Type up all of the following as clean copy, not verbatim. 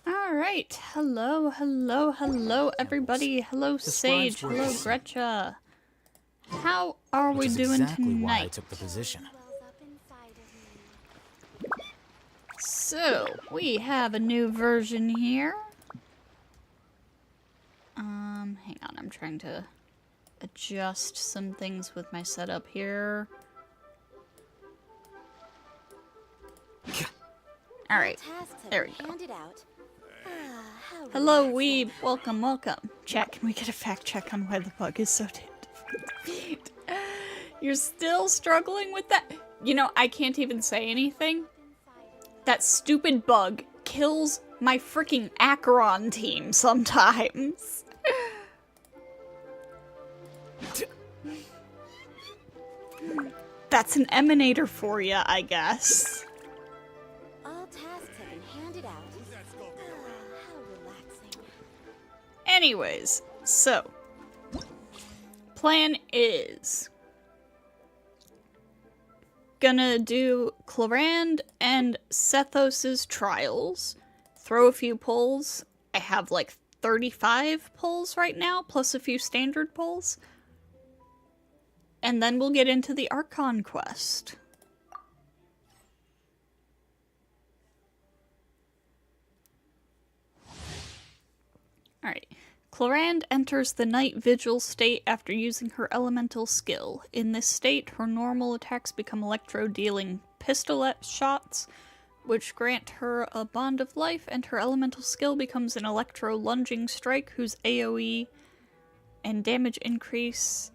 Alright, hello everybody. Hello Sage, hello Gretcha. How are we doing exactly tonight? why I took the position. So, we have a new version here. Hang on, I'm trying to adjust some things with my setup here. Alright, there we go. Hello, Weeb. Welcome, welcome. Chat, can we get a fact check on why the bug is so difficult? You're still struggling with that? You know, I can't even say anything. That stupid bug kills my freaking Acheron team sometimes. That's an emanator for you, I guess. All tasks have been handed out. How relaxing. Anyways, so plan is gonna do Clorand and Sethos's trials, throw a few pulls. I have like 35 pulls right now, plus a few standard pulls. And then we'll get into the Archon quest. Alright. Clorand enters the night vigil state after using her elemental skill. In this state, her normal attacks become electro-dealing pistolet shots, which grant her a bond of life, and her elemental skill becomes an electro-lunging strike whose AoE and damage increase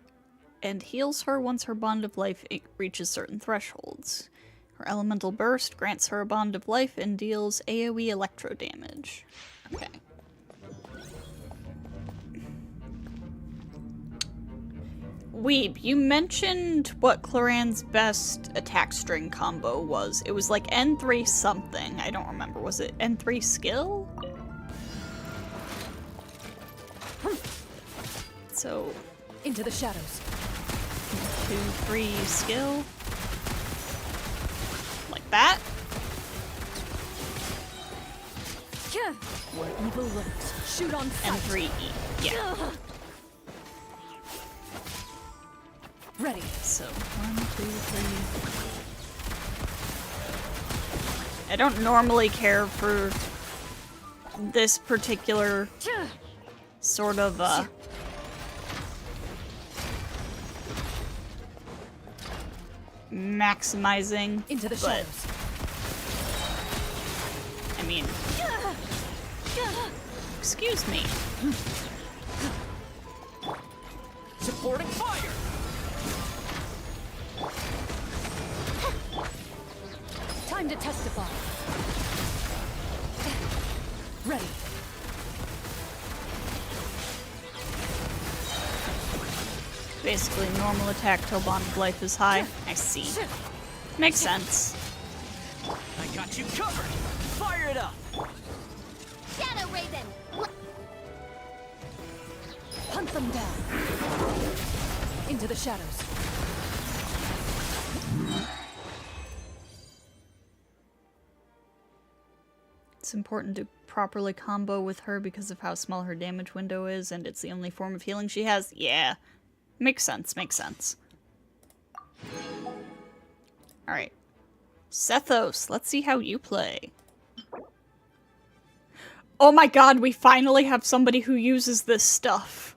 and heals her once her bond of life reaches certain thresholds. Her elemental burst grants her a bond of life and deals AoE electro damage. Okay. Weeb, you mentioned what Clorand's best attack string combo was. It was like N3 something. I don't remember. Was it N3 skill? So... into the shadows. 2, 3 skill. Like that. Where evil lurks, shoot on sight. N3 E. Yeah. Ready. So 1, 2, 3. I don't normally care for this particular sort of maximizing into the but shadows. I mean, excuse me. Supporting fire. Time to testify. Ready. Basically normal attack till bond of life is high. I see. Makes sense. I got you covered. Fire it up. Shadow Raven! Hunt them down. Into the shadows. It's important to properly combo with her because of how small her damage window is, and it's the only form of healing she has. Yeah. Makes sense, makes sense. Alright. Sethos, let's see how you play. Oh my god, we finally have somebody who uses this stuff.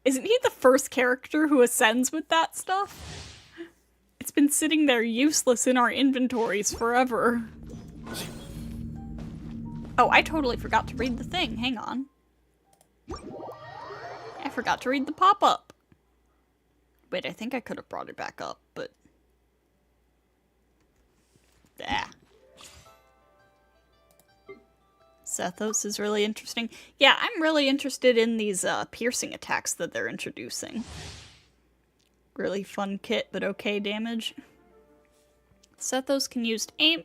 Isn't he the first character who ascends with that stuff? It's been sitting there useless in our inventories forever. Oh, I totally forgot to read the thing. Hang on. I forgot to read the pop-up. Wait, I think I could have brought it back up, but... Ah. Sethos is really interesting. Yeah, I'm really interested in these piercing attacks that they're introducing. Really fun kit, but okay damage. Sethos can use aimed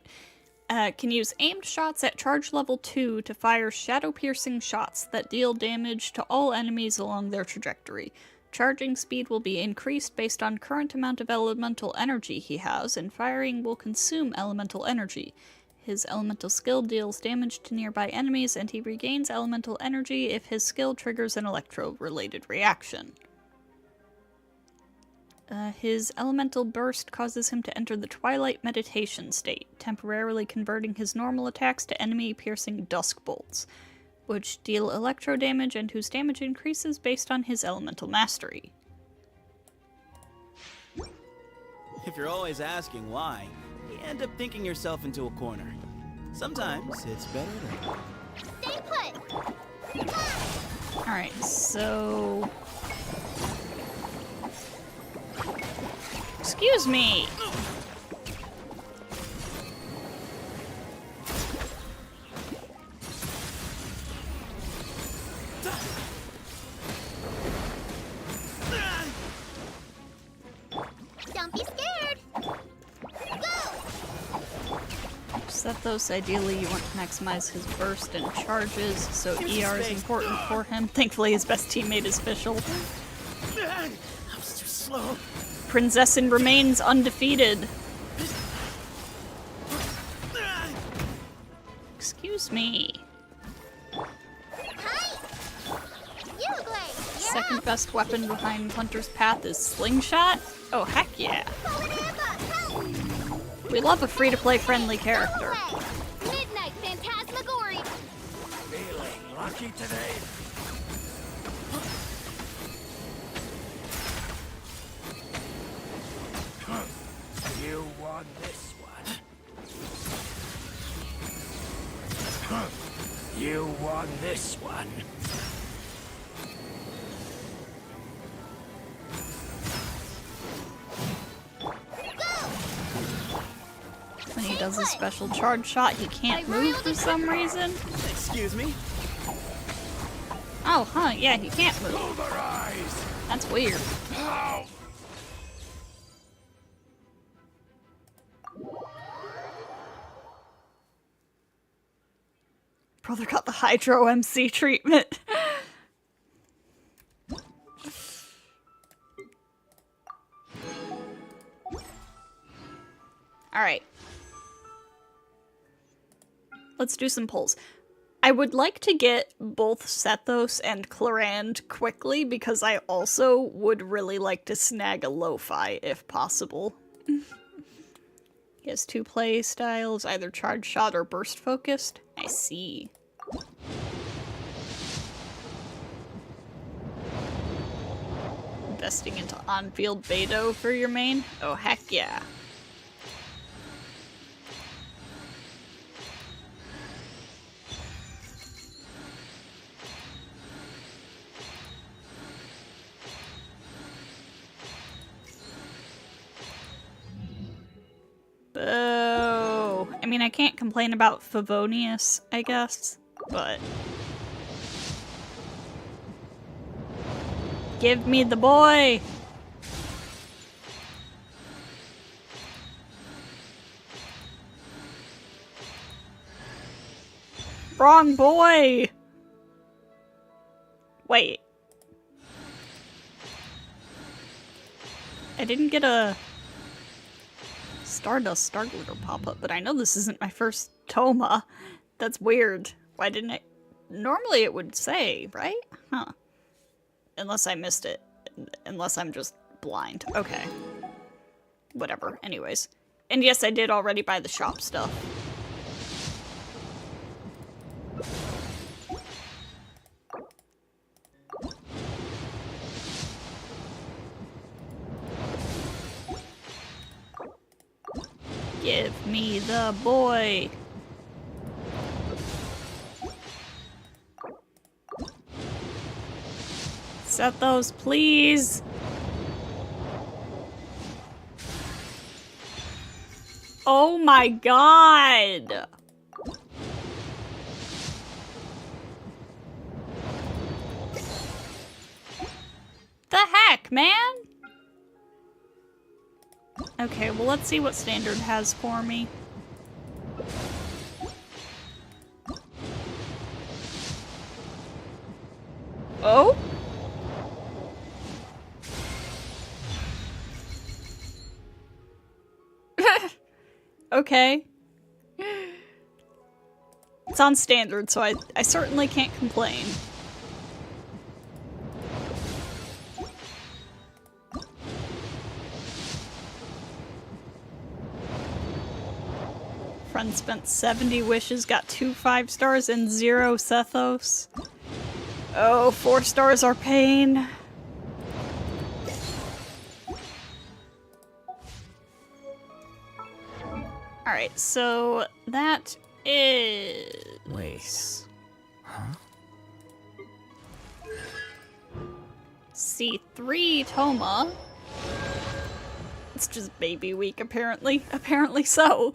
shots at charge level 2 to fire shadow-piercing shots that deal damage to all enemies along their trajectory. Charging speed will be increased based on current amount of elemental energy he has, and firing will consume elemental energy. His elemental skill deals damage to nearby enemies, and he regains elemental energy if his skill triggers an electro-related reaction. His elemental burst causes him to enter the Twilight Meditation state, temporarily converting his normal attacks to enemy-piercing dusk bolts, which deal electro damage and whose damage increases based on his elemental mastery. If you're always asking why, you end up thinking yourself into a corner. Sometimes it's better to... Stay put! Alright, so... Excuse me! Don't be scared! Sethos, ideally you want to maximize his burst and charges, so ER is important for him. Thankfully his best teammate is Fischl. I was too slow. Prinzessin remains undefeated. Excuse me. Hi! You, Glaze! You're Second up! best weapon behind Hunter's Path is Slingshot? Oh heck yeah. Pull it up! Help! We love a free-to-play friendly character. Midnight Phantasmagoria! Feeling lucky today? You won this one. You won this one. When he does a special charge shot, he can't move for some reason. Excuse me? Oh, huh, yeah, he can't move. Pulverize! That's weird. Ow! Brother got the Hydro MC treatment. Alright. Let's do some polls. I would like to get both Sethos and Clarand quickly because I also would really like to snag a Lo-Fi if possible. He has two play styles, either charge shot or burst focused. I see. Investing into on-field Beto for your main? Oh heck yeah. Boo. I mean, I can't complain about Favonius, I guess, but... Give me the boy! Wrong boy! Wait. I didn't get a... Stardust Starglitter pop-up, but I know this isn't my first Toma. That's weird. Why didn't it? Normally it would say, right? Huh. Unless I missed it. Unless I'm just blind. Okay. Whatever. Anyways. And yes, I did already buy the shop stuff. Give me the boy. Set those, please. Oh my god. The heck, man? Okay, well, let's see what standard has for me. Oh? Okay. It's on standard, so I certainly can't complain. Friend spent 70 wishes, got 2 5 stars and 0 Sethos. Oh, 4 stars are pain. Alright, so that is... Wait. Huh? C3 Toma. It's just baby week, apparently. Apparently so.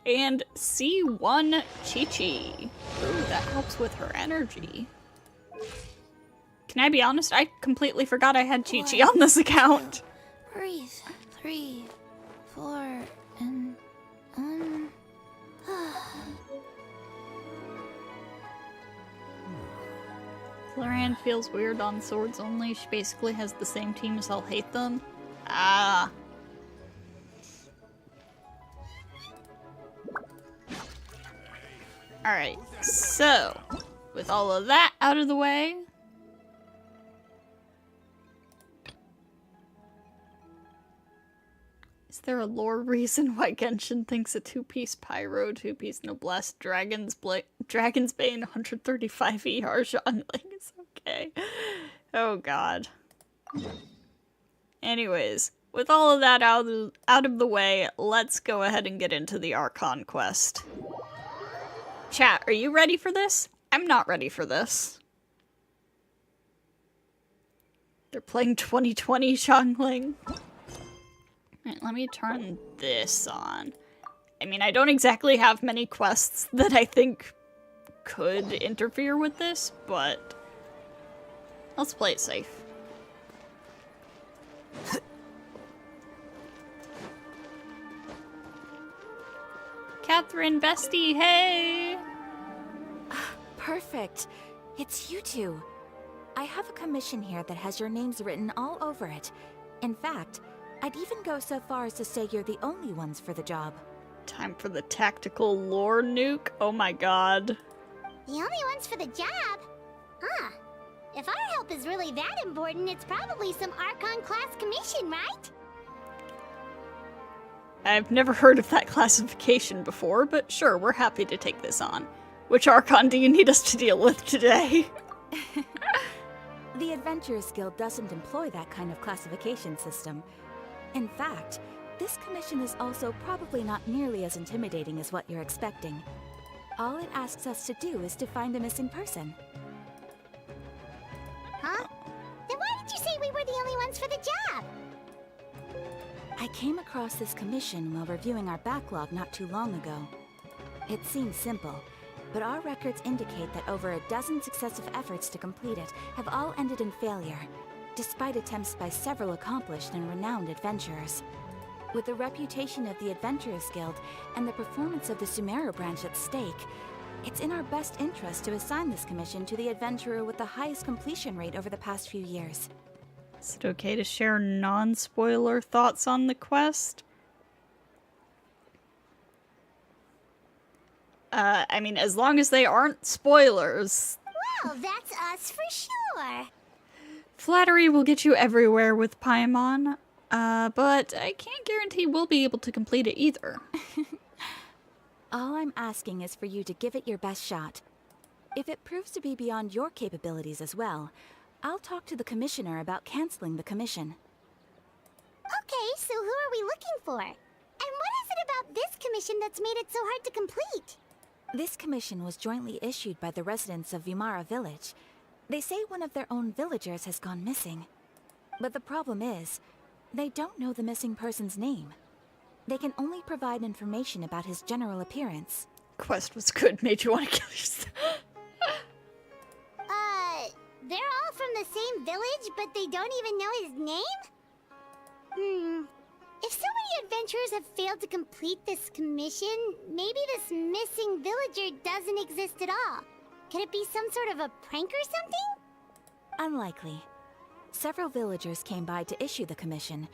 And C1 Chi-Chi. Ooh, that helps with her energy. Can I be honest? I completely forgot I had Chi-Chi on this account. Breathe. 3, 4, and Florian feels weird on swords only. She basically has the same team as I'll hate them. Ah. Alright, so, with all of that out of the way, is there a lore reason why Genshin thinks a 2-piece Pyro, 2-piece Noblesse, Dragon's Bane, 135 ER Xiangling is okay? Oh god. Anyways, with all of that out of the way, let's go ahead and get into the Archon quest. Chat, are you ready for this? I'm not ready for this. They're playing 2020 Xiangling. Alright, let me turn this on. I mean, I don't exactly have many quests that I think could interfere with this, but let's play it safe. Catherine, bestie, hey! Perfect. It's you two. I have a commission here that has your names written all over it. In fact, I'd even go so far as to say you're the only ones for the job. Time for the tactical lore nuke? Oh my god. The only ones for the job? Huh. If our help is really that important, it's probably some Archon class commission, right? I've never heard of that classification before, but sure, we're happy to take this on. Which Archon do you need us to deal with today? The Adventurers Guild doesn't employ that kind of classification system. In fact, this commission is also probably not nearly as intimidating as what you're expecting. All it asks us to do is to find a missing person. Huh? Then why did you say we were the only ones for the job? I came across this commission while reviewing our backlog not too long ago. It seems simple, but our records indicate that over a dozen successive efforts to complete it have all ended in failure, despite attempts by several accomplished and renowned adventurers. With the reputation of the Adventurers Guild and the performance of the Sumeru branch at stake, it's in our best interest to assign this commission to the adventurer with the highest completion rate over the past few years. Is it okay to share non-spoiler thoughts on the quest? I mean, as long as they aren't spoilers. Well, that's us for sure. Flattery will get you everywhere with Paimon, but I can't guarantee we'll be able to complete it either. All I'm asking is for you to give it your best shot. If it proves to be beyond your capabilities as well, I'll talk to the commissioner about canceling the commission. Okay, so who are we looking for? And what is it about this commission that's made it so hard to complete? This commission was jointly issued by the residents of Vimara Village. They say one of their own villagers has gone missing. But the problem is, they don't know the missing person's name. They can only provide information about his general appearance. Quest was good, made you want to kill yourself. They're all from the same village, but they don't even know his name? If so many adventurers have failed to complete this commission, maybe this missing villager doesn't exist at all. Could it be some sort of a prank or something? Unlikely. Several villagers came by to issue the commission,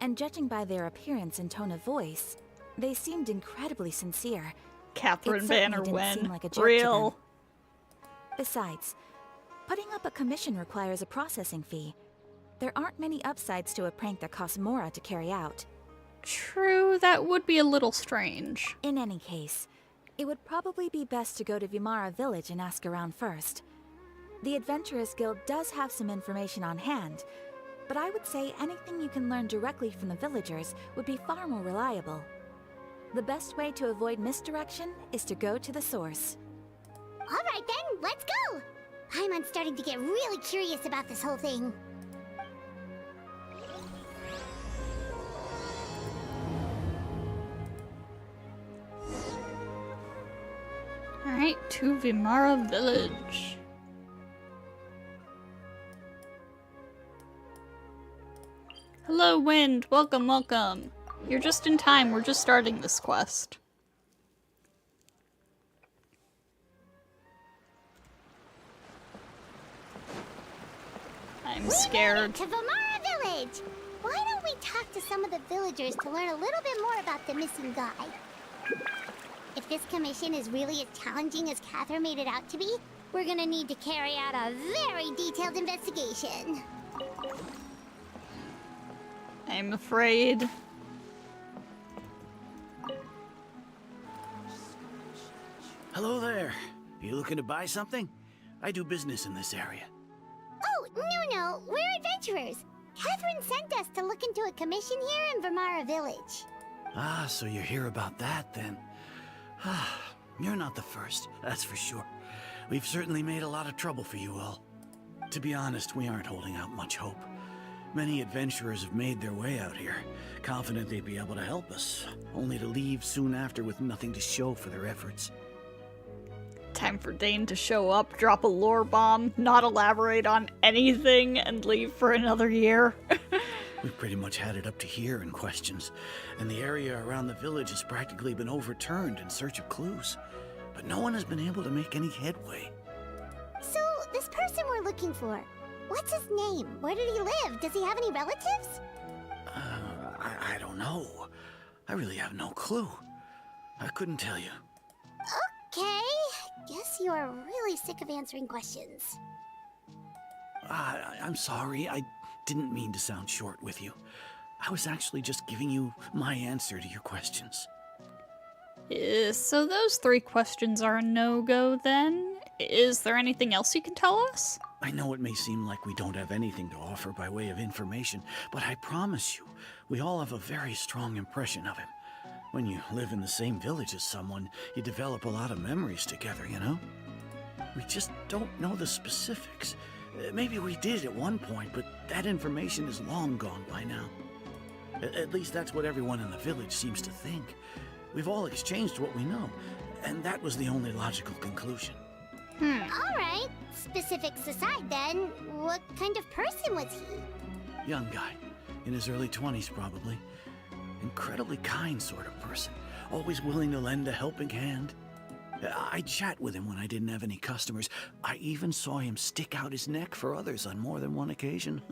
and judging by their appearance and tone of voice, they seemed incredibly sincere. Catherine It certainly Banner didn't seem Wen. like a joke to Real. them. Besides, putting up a commission requires a processing fee. There aren't many upsides to a prank that costs Mora to carry out. True, that would be a little strange. In any case, it would probably be best to go to Vimara Village and ask around first. The Adventurers Guild does have some information on hand, but I would say anything you can learn directly from the villagers would be far more reliable. The best way to avoid misdirection is to go to the source. Alright then, let's go! I'm starting to get really curious about this whole thing. Alright, to Vimara Village. Hello, Wind. Welcome, welcome. You're just in time. We're just starting this quest. I'm scared. To Vimara Village! Why don't we talk to some of the villagers to learn a little bit more about the missing guy? If this commission is really as challenging as Catherine made it out to be, we're gonna need to carry out a very detailed investigation. I'm afraid. Hello there. You looking to buy something? I do business in this area. Oh, no, we're adventurers. Catherine sent us to look into a commission here in Vimara Village. Ah, so you're here about that then. Ah, you're not the first, that's for sure. We've certainly made a lot of trouble for you all. To be honest, we aren't holding out much hope. Many adventurers have made their way out here, confident they'd be able to help us, only to leave soon after with nothing to show for their efforts. Time for Dane to show up, drop a lore bomb, not elaborate on anything, and leave for another year. We've pretty much had it up to here in questions, and the area around the village has practically been overturned in search of clues. But no one has been able to make any headway. So, this person we're looking for, what's his name? Where did he live? Does he have any relatives? I don't know. I really have no clue. I couldn't tell you. Okay, guess you are really sick of answering questions. I'm sorry. I didn't mean to sound short with you. I was actually just giving you my answer to your questions. So those 3 questions are a no-go then? Is there anything else you can tell us? I know it may seem like we don't have anything to offer by way of information, but I promise you, we all have a very strong impression of him. When you live in the same village as someone, you develop a lot of memories together, you know? We just don't know the specifics. Maybe we did at one point, but that information is long gone by now. At least that's what everyone in the village seems to think. We've all exchanged what we know, and that was the only logical conclusion. Alright, specifics aside then, what kind of person was he? Young guy, in his early 20s probably. Incredibly kind sort of person, always willing to lend a helping hand. I'd chat with him when I didn't have any customers. I even saw him stick out his neck for others on more than one occasion.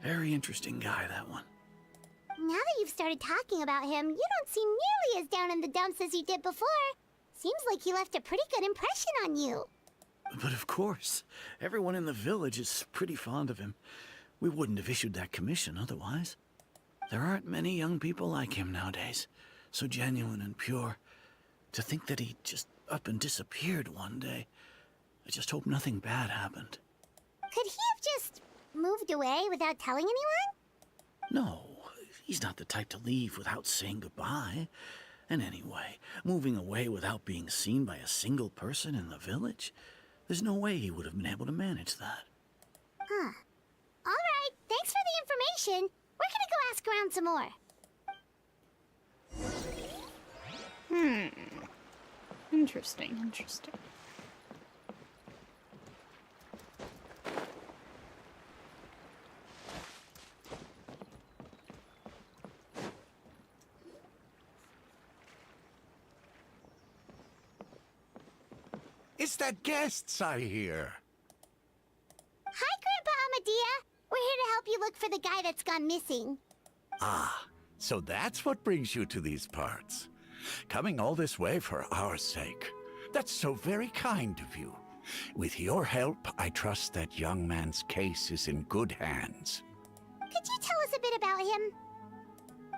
Very interesting guy, that one. Now that you've started talking about him, you don't seem nearly as down in the dumps as you did before. Seems like he left a pretty good impression on you. But of course, everyone in the village is pretty fond of him. We wouldn't have issued that commission otherwise. There aren't many young people like him nowadays, so genuine and pure. To think that he just up and disappeared one day. I just hope nothing bad happened. Could he have just moved away without telling anyone? No, he's not the type to leave without saying goodbye. And anyway, moving away without being seen by a single person in the village? There's no way he would have been able to manage that. Huh. Alright, thanks for the information. We're gonna go ask around some more. Interesting, interesting. It's the guests I hear. Hi, Grandpa Amadea. We're here to help you look for the guy that's gone missing. Ah, so that's what brings you to these parts. Coming all this way for our sake. That's so very kind of you. With your help, I trust that young man's case is in good hands. Could you tell us a bit about him?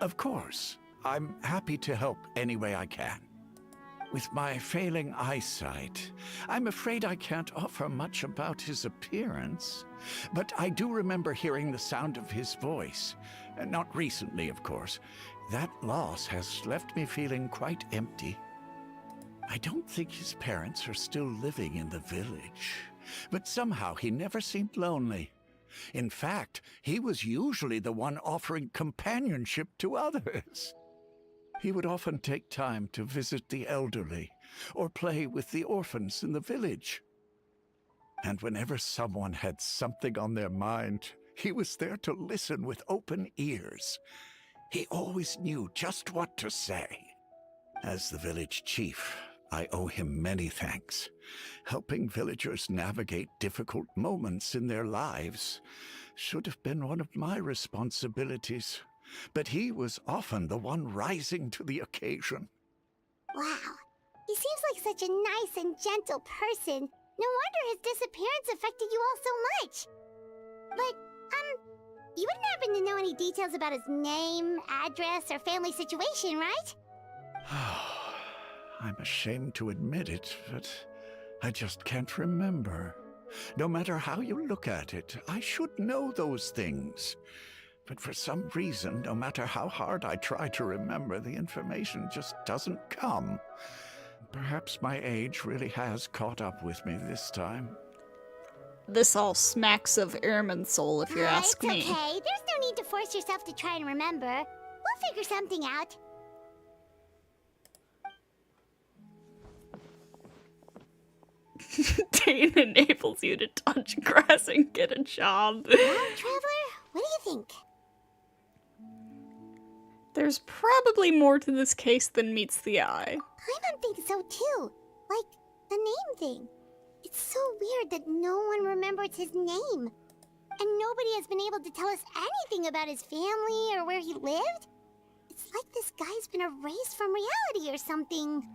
Of course. I'm happy to help any way I can. With my failing eyesight, I'm afraid I can't offer much about his appearance. But I do remember hearing the sound of his voice. Not recently, of course. That loss has left me feeling quite empty. I don't think his parents are still living in the village, but somehow he never seemed lonely. In fact, he was usually the one offering companionship to others. He would often take time to visit the elderly or play with the orphans in the village. And whenever someone had something on their mind, he was there to listen with open ears. He always knew just what to say. As the village chief, I owe him many thanks. Helping villagers navigate difficult moments in their lives should have been one of my responsibilities, but he was often the one rising to the occasion. Wow. He seems like such a nice and gentle person. No wonder his disappearance affected you all so much. But, you wouldn't happen to know any details about his name, address, or family situation, right? I'm ashamed to admit it, but I just can't remember. No matter how you look at it, I should know those things. But for some reason, no matter how hard I try to remember, the information just doesn't come. Perhaps my age really has caught up with me this time. This all smacks of Airman Soul, if you ask me. It's okay. There's no need to force yourself to try and remember. We'll figure something out. Dane enables you to touch grass and get a job. Well, Traveler, what do you think? There's probably more to this case than meets the eye. Paimon thinks so too. Like, the name thing. It's so weird that no one remembers his name. And nobody has been able to tell us anything about his family or where he lived. It's like this guy's been erased from reality or something.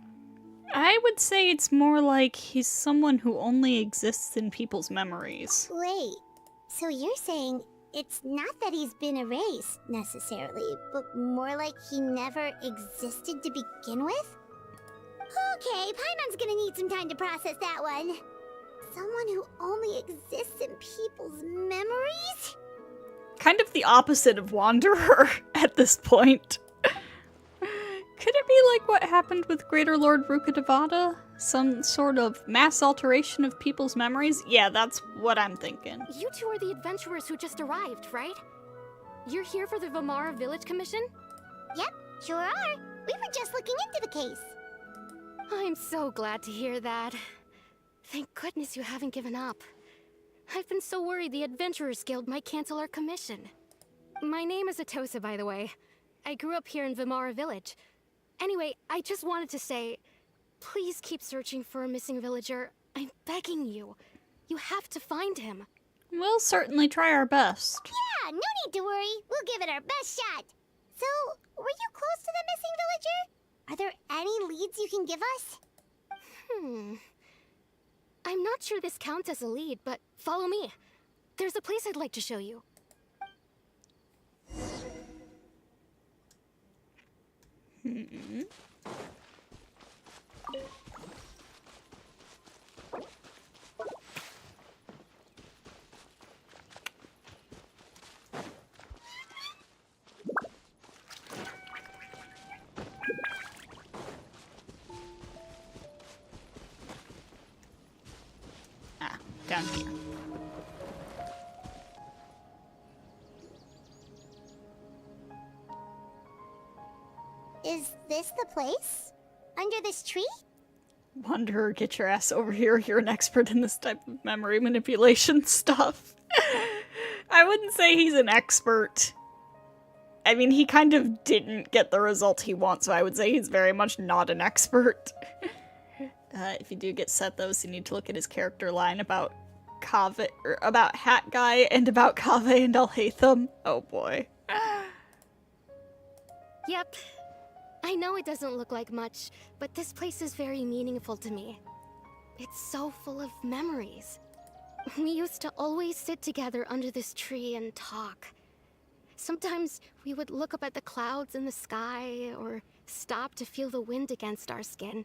I would say it's more like he's someone who only exists in people's memories. Wait, so you're saying it's not that he's been erased, necessarily, but more like he never existed to begin with? Okay, Paimon's gonna need some time to process that one. Someone who only exists in people's memories? Kind of the opposite of Wanderer at this point. Could it be like what happened with Greater Lord Rukkhadevata? Some sort of mass alteration of people's memories? Yeah, that's what I'm thinking. You two are the adventurers who just arrived, right? You're here for the Vamara Village Commission? Yep, sure are. We were just looking into the case. I'm so glad to hear that. Thank goodness you haven't given up. I've been so worried the Adventurers Guild might cancel our commission. My name is Atosa, by the way. I grew up here in Vamara Village. Anyway, I just wanted to say, please keep searching for a missing villager. I'm begging you. You have to find him. We'll certainly try our best. Yeah, no need to worry. We'll give it our best shot. So, were you close to the missing villager? Are there any leads you can give us? I'm not sure this counts as a lead, but follow me. There's a place I'd like to show you. Down here. Is this the place? Under this tree? Wanderer, get your ass over here. You're an expert in this type of memory manipulation stuff. I wouldn't say he's an expert. I mean, he kind of didn't get the result he wants, so I would say he's very much not an expert. If you do get Sethos, you need to look at his character line about Kaveh, or about Hat Guy, and about Kaveh and Alhaitham. Oh boy. Yep. I know it doesn't look like much, but this place is very meaningful to me. It's so full of memories. We used to always sit together under this tree and talk. Sometimes we would look up at the clouds in the sky, or stop to feel the wind against our skin.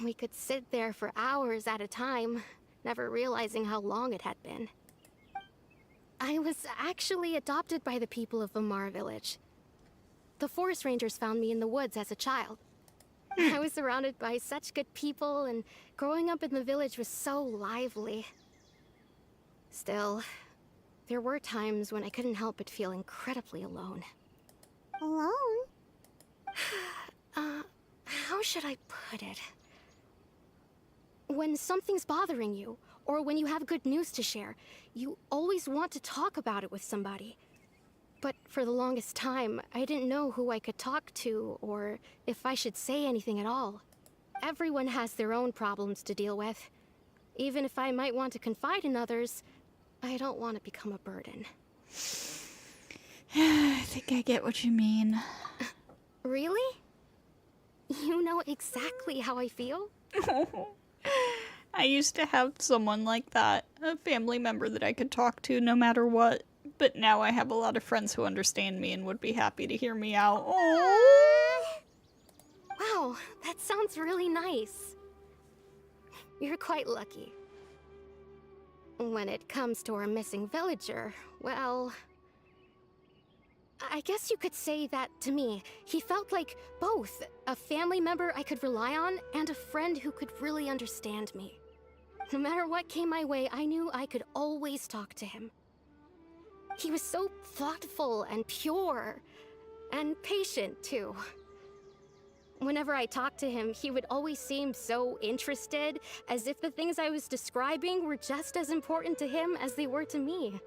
We could sit there for hours at a time, never realizing how long it had been. I was actually adopted by the people of Vamara Village. The forest rangers found me in the woods as a child. I was surrounded by such good people, and growing up in the village was so lively. Still, there were times when I couldn't help but feel incredibly alone. Alone? How should I put it? When something's bothering you, or when you have good news to share, you always want to talk about it with somebody. But for the longest time, I didn't know who I could talk to, or if I should say anything at all. Everyone has their own problems to deal with. Even if I might want to confide in others, I don't want to become a burden. I think I get what you mean. Really? You know exactly how I feel? I used to have someone like that, a family member that I could talk to no matter what. But now I have a lot of friends who understand me and would be happy to hear me out. Oh. Wow, that sounds really nice. You're quite lucky. When it comes to our missing villager, well, I guess you could say that to me. He felt like both a family member I could rely on and a friend who could really understand me. No matter what came my way, I knew I could always talk to him. He was so thoughtful and pure, and patient too. Whenever I talked to him, he would always seem so interested, as if the things I was describing were just as important to him as they were to me.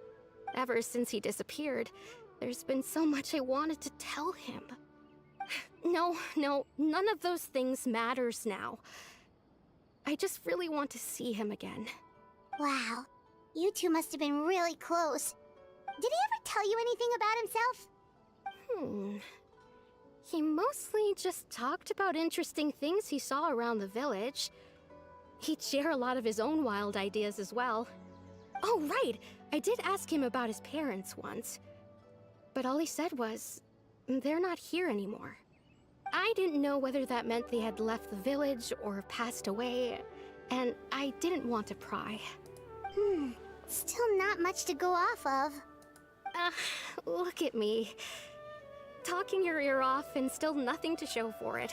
Ever since he disappeared, there's been so much I wanted to tell him. No, none of those things matters now. I just really want to see him again. Wow. You two must have been really close. Did he ever tell you anything about himself? He mostly just talked about interesting things he saw around the village. He'd share a lot of his own wild ideas as well. Oh, right! I did ask him about his parents once. But all he said was, they're not here anymore. I didn't know whether that meant they had left the village or passed away, and I didn't want to pry. Still not much to go off of. Look at me. Talking your ear off and still nothing to show for it.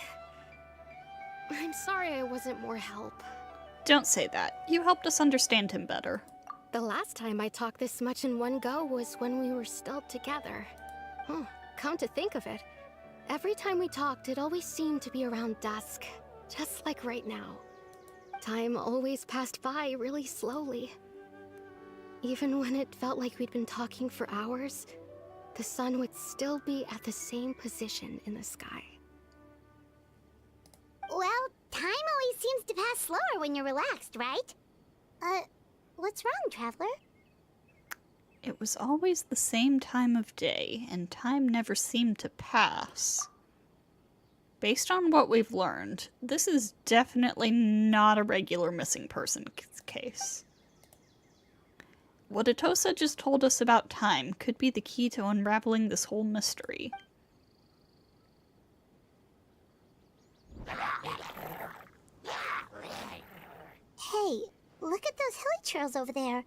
I'm sorry I wasn't more help. Don't say that. You helped us understand him better. The last time I talked this much in one go was when we were still together. Come to think of it, every time we talked, it always seemed to be around dusk, just like right now. Time always passed by really slowly. Even when it felt like we'd been talking for hours, the sun would still be at the same position in the sky. Well, time always seems to pass slower when you're relaxed, right? What's wrong, Traveler? It was always the same time of day, and time never seemed to pass. Based on what we've learned, this is definitely not a regular missing person case. What Atosa just told us about time could be the key to unraveling this whole mystery. Hey, look at those hilly trails over there.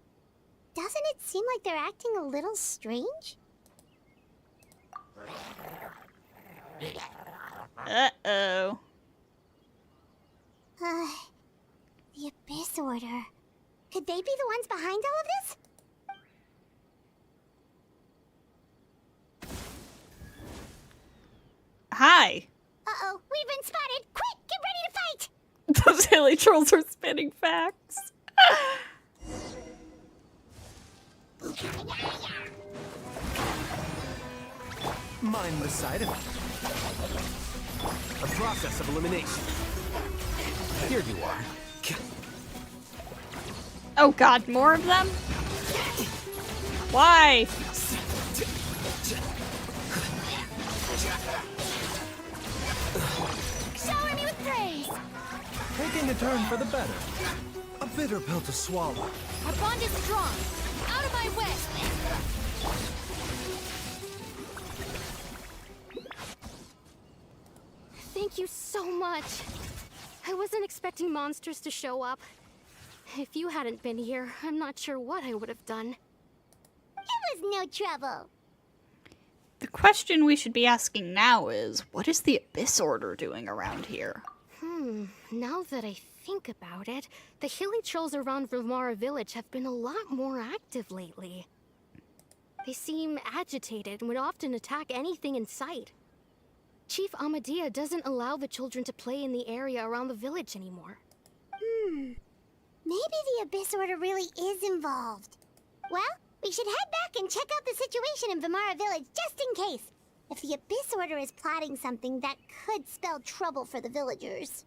Doesn't it seem like they're acting a little strange? Uh-oh. The Abyss Order. Could they be the ones behind all of this? Hi! Uh-oh, we've been spotted! Quick, get ready to fight! Those hilly trolls are spinning facts. Mindless side of it. A process of elimination. Here you are. Oh god, more of them? Why? Shower me with praise! Taking a turn for the better. A bitter pill to swallow. Our bond is strong. Out of my way! Thank you so much. I wasn't expecting monsters to show up. If you hadn't been here, I'm not sure what I would have done. It was no trouble. The question we should be asking now is, what is the Abyss Order doing around here? Now that I think about it, the hilly trolls around Vimara village have been a lot more active lately. They seem agitated and would often attack anything in sight. Chief Amadea doesn't allow the children to play in the area around the village anymore. Maybe the Abyss Order really is involved. Well, we should head back and check out the situation in Vimara village just in case. If the Abyss Order is plotting something that could spell trouble for the villagers.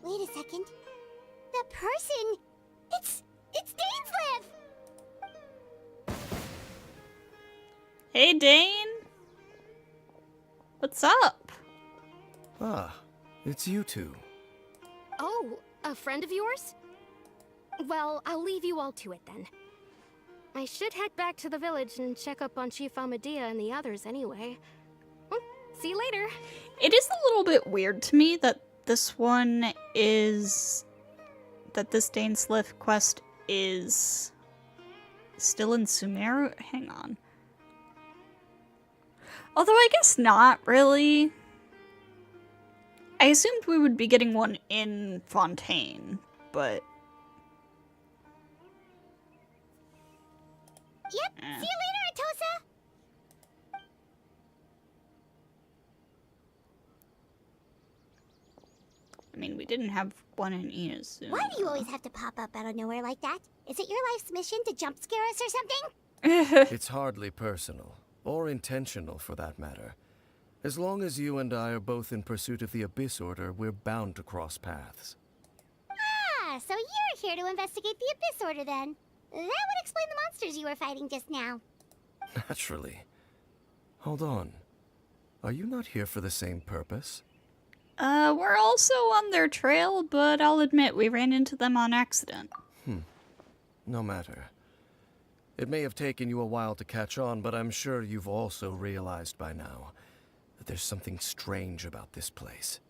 Wait a second. That person... It's Dainsleif! Hey, Dane! What's up? Ah, it's you two. Oh, a friend of yours? Well, I'll leave you all to it then. I should head back to the village and check up on Chief Amadea and the others anyway. Well, see you later. It is a little bit weird to me that this one is... that this Dainsleif quest is still in Sumeru? Hang on. Although I guess not really. I assumed we would be getting one in Fontaine, but... Yep, see you later, Atosa! I mean, we didn't have one in Inazu. Why do you always have to pop up out of nowhere like that? Is it your life's mission to jump scare us or something? It's hardly personal, or intentional for that matter. As long as you and I are both in pursuit of the Abyss Order, we're bound to cross paths. Ah, so you're here to investigate the Abyss Order then. That would explain the monsters you were fighting just now. Naturally. Hold on. Are you not here for the same purpose? We're also on their trail, but I'll admit we ran into them on accident. No matter. It may have taken you a while to catch on, but I'm sure you've also realized by now that there's something strange about this place.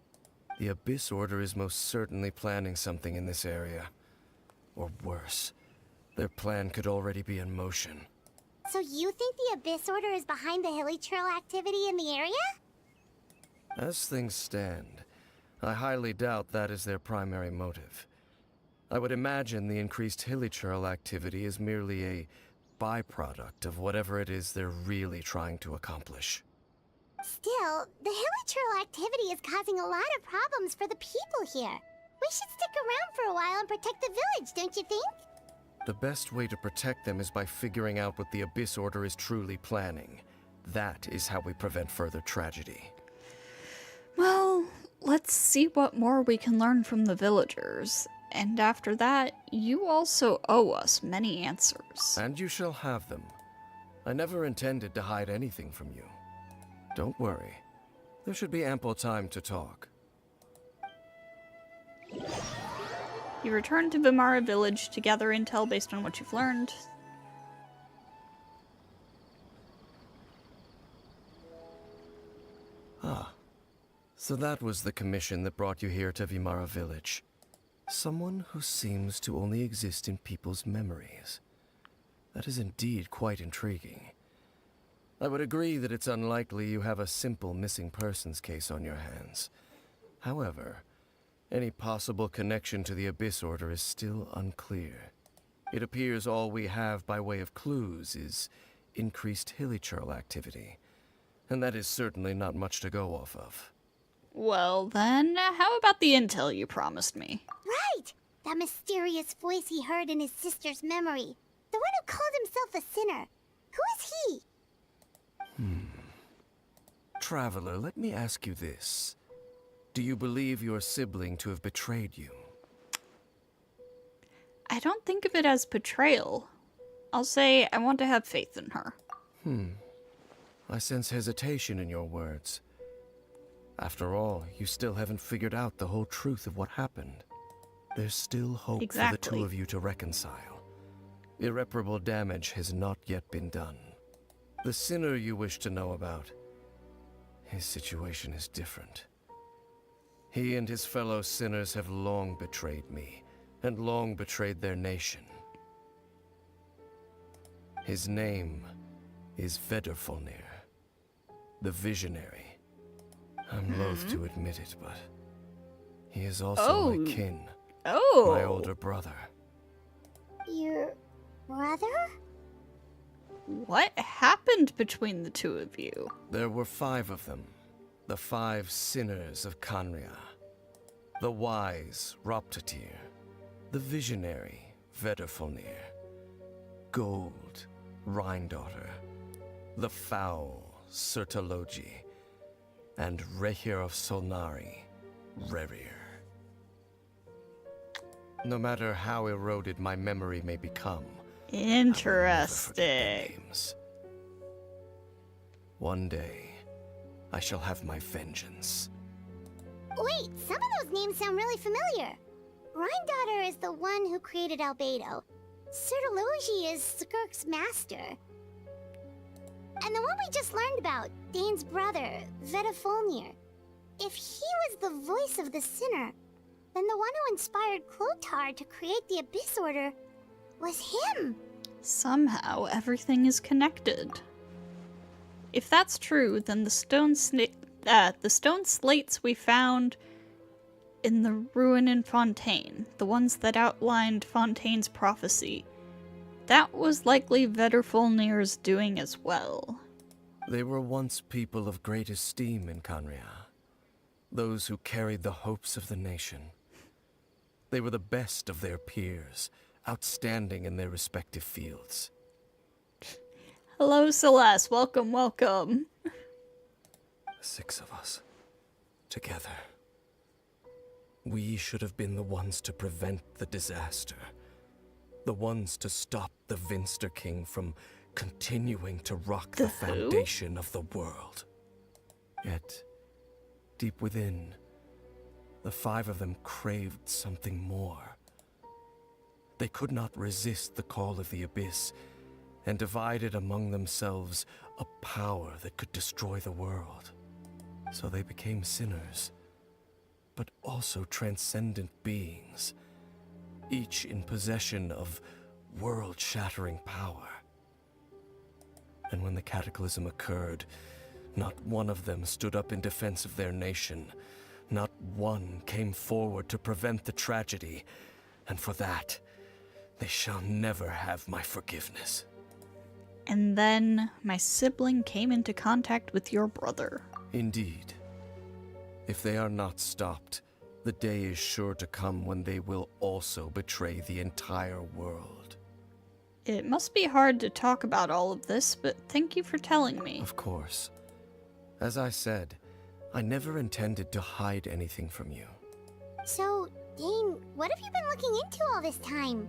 The Abyss Order is most certainly planning something in this area. Or worse, their plan could already be in motion. So you think the Abyss Order is behind the hilly trail activity in the area? As things stand, I highly doubt that is their primary motive. I would imagine the increased hilly trail activity is merely a byproduct of whatever it is they're really trying to accomplish. Still, the hilly trail activity is causing a lot of problems for the people here. We should stick around for a while and protect the village, don't you think? The best way to protect them is by figuring out what the Abyss Order is truly planning. That is how we prevent further tragedy. Well, let's see what more we can learn from the villagers. And after that, you also owe us many answers. And you shall have them. I never intended to hide anything from you. Don't worry. There should be ample time to talk. You return to Vimara village to gather intel based on what you've learned. Ah. So that was the commission that brought you here to Vimara village. Someone who seems to only exist in people's memories. That is indeed quite intriguing. I would agree that it's unlikely you have a simple missing persons case on your hands. However, any possible connection to the Abyss Order is still unclear. It appears all we have by way of clues is increased hilly trail activity, and that is certainly not much to go off of. Well then, how about the intel you promised me? Right! That mysterious voice he heard in his sister's memory. The one who called himself a sinner. Who is he? Traveler, let me ask you this. Do you believe your sibling to have betrayed you? I don't think of it as betrayal. I'll say I want to have faith in her. I sense hesitation in your words. After all, you still haven't figured out the whole truth of what happened. There's still hope for the Exactly. two of you to reconcile. Irreparable damage has not yet been done. The sinner you wish to know about, his situation is different. He and his fellow sinners have long betrayed me, and long betrayed their nation. His name is Vedderfolnir, the Visionary. I'm loath to admit it, but he is also my kin, my older brother. Your brother? What happened between the two of you? There were 5 of them, the 5 sinners of Kanria. The wise Roptatir, the visionary Vedderfolnir, Gold Rhindaughter, the foul Sertalogi, and Rehir of Solnari, Rerir. No matter how eroded my memory may become, Interesting. names. One day, I shall have my vengeance. Wait, some of those names sound really familiar. Rhindaughter is the one who created Albedo. Sertalogi is Skirk's master. And the one we just learned about, Dane's brother, Vedderfolnir. If he was the voice of the sinner, then the one who inspired Clotar to create the Abyss Order was him. Somehow, everything is connected. If that's true, then the stone slates we found in the ruin in Fontaine, the ones that outlined Fontaine's prophecy, that was likely Vedderfolnir's doing as well. They were once people of great esteem in Kanria, those who carried the hopes of the nation. They were the best of their peers, outstanding in their respective fields. Hello, Celeste. Welcome, welcome. 6 of us, together. We should have been the ones to prevent the disaster. The ones to stop the Vinster King from continuing to rock the foundation of the world. Yet, deep within, the 5 of them craved something more. They could not resist the call of the Abyss, and divided among themselves a power that could destroy the world. So they became sinners, but also transcendent beings, each in possession of world-shattering power. And when the cataclysm occurred, not one of them stood up in defense of their nation. Not one came forward to prevent the tragedy, and for that, they shall never have my forgiveness. And then my sibling came into contact with your brother. Indeed. If they are not stopped, the day is sure to come when they will also betray the entire world. It must be hard to talk about all of this, but thank you for telling me. Of course. As I said, I never intended to hide anything from you. So, Dane, what have you been looking into all this time?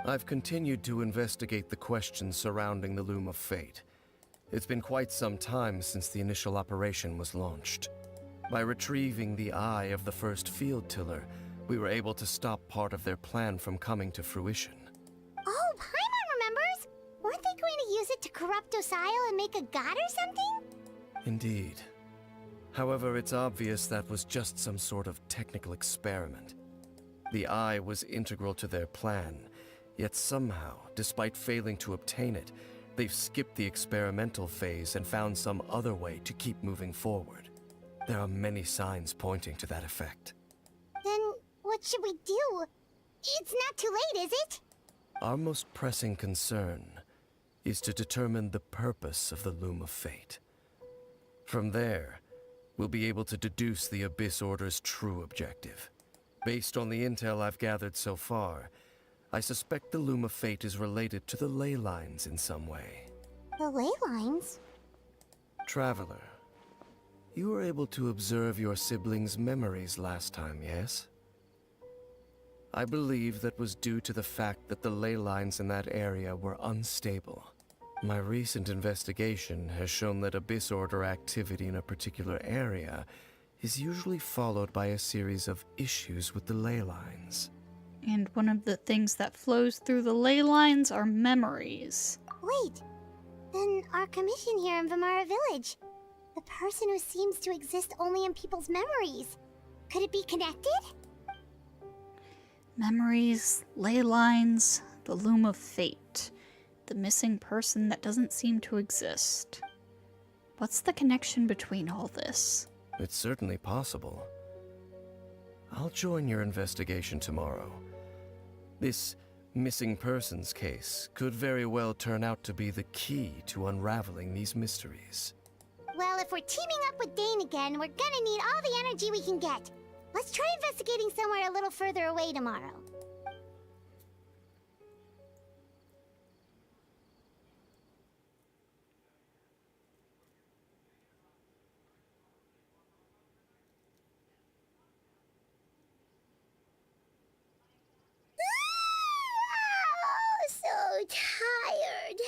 I've continued to investigate the questions surrounding the Loom of Fate. It's been quite some time since the initial operation was launched. By retrieving the eye of the first field tiller, we were able to stop part of their plan from coming to fruition. Oh, Paimon remembers! Weren't they going to use it to corrupt Osial and make a god or something? Indeed. However, it's obvious that was just some sort of technical experiment. The eye was integral to their plan, yet somehow, despite failing to obtain it, they've skipped the experimental phase and found some other way to keep moving forward. There are many signs pointing to that effect. Then, what should we do? It's not too late, is it? Our most pressing concern is to determine the purpose of the Loom of Fate. From there, we'll be able to deduce the Abyss Order's true objective. Based on the intel I've gathered so far, I suspect the Loom of Fate is related to the ley lines in some way. The ley lines? Traveler, you were able to observe your siblings' memories last time, yes? I believe that was due to the fact that the ley lines in that area were unstable. My recent investigation has shown that Abyss Order activity in a particular area is usually followed by a series of issues with the ley lines. And one of the things that flows through the ley lines are memories. Wait, then our commission here in Vimara Village, the person who seems to exist only in people's memories, could it be connected? Memories, ley lines, the loom of fate. The missing person that doesn't seem to exist. What's the connection between all this? It's certainly possible. I'll join your investigation tomorrow. This missing persons case could very well turn out to be the key to unraveling these mysteries. Well, if we're teaming up with Dane again, we're gonna need all the energy we can get. Let's try investigating somewhere a little further away tomorrow. So tired.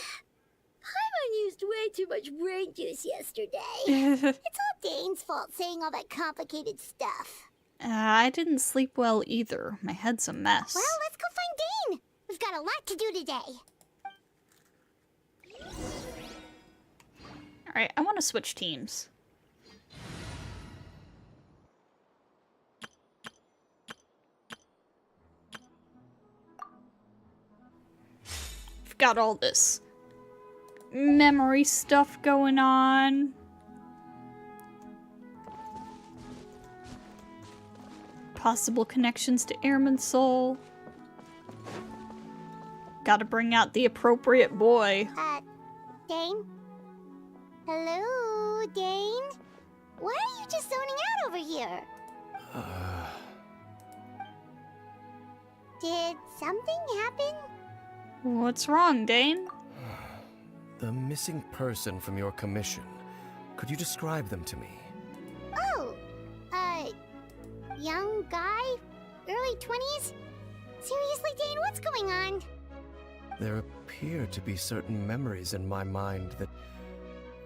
Paimon used way too much brain juice yesterday. It's all Dane's fault saying all that complicated stuff. I didn't sleep well either. My head's a mess. Well, let's go find Dane. We've got a lot to do today. Alright, I want to switch teams. We've got all this memory stuff going on. Possible connections to Airman's soul. Gotta bring out the appropriate boy. Dane? Hello, Dane? Why are you just zoning out over here? Did something happen? What's wrong, Dane? The missing person from your commission. Could you describe them to me? Oh, young guy? Early 20s? Seriously, Dane, what's going on? There appear to be certain memories in my mind that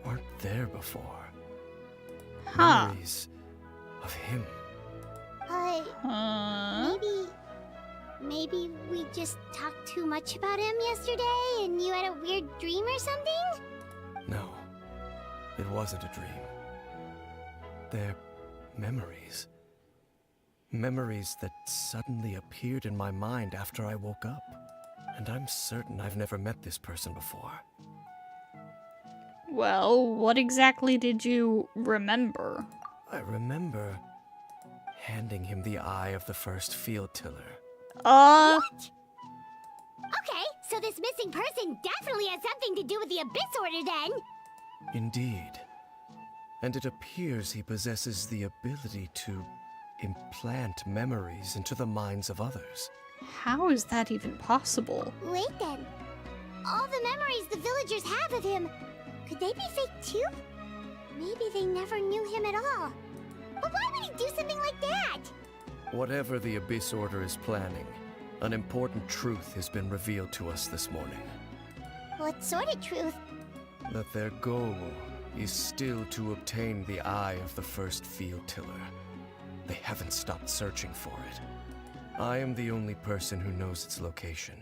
weren't there before. Huh. Memories of him. Maybe we just talked too much about him yesterday and you had a weird dream or something? No, it wasn't a dream. They're memories. Memories that suddenly appeared in my mind after I woke up. And I'm certain I've never met this person before. Well, what exactly did you remember? I remember handing him the eye of the first field tiller. What? Okay, so this missing person definitely has something to do with the Abyss Order then. Indeed. And it appears he possesses the ability to implant memories into the minds of others. How is that even possible? Wait then. All the memories the villagers have of him, could they be fake too? Maybe they never knew him at all. But why would he do something like that? Whatever the Abyss Order is planning, an important truth has been revealed to us this morning. What sort of truth? That their goal is still to obtain the eye of the first field tiller. They haven't stopped searching for it. I am the only person who knows its location.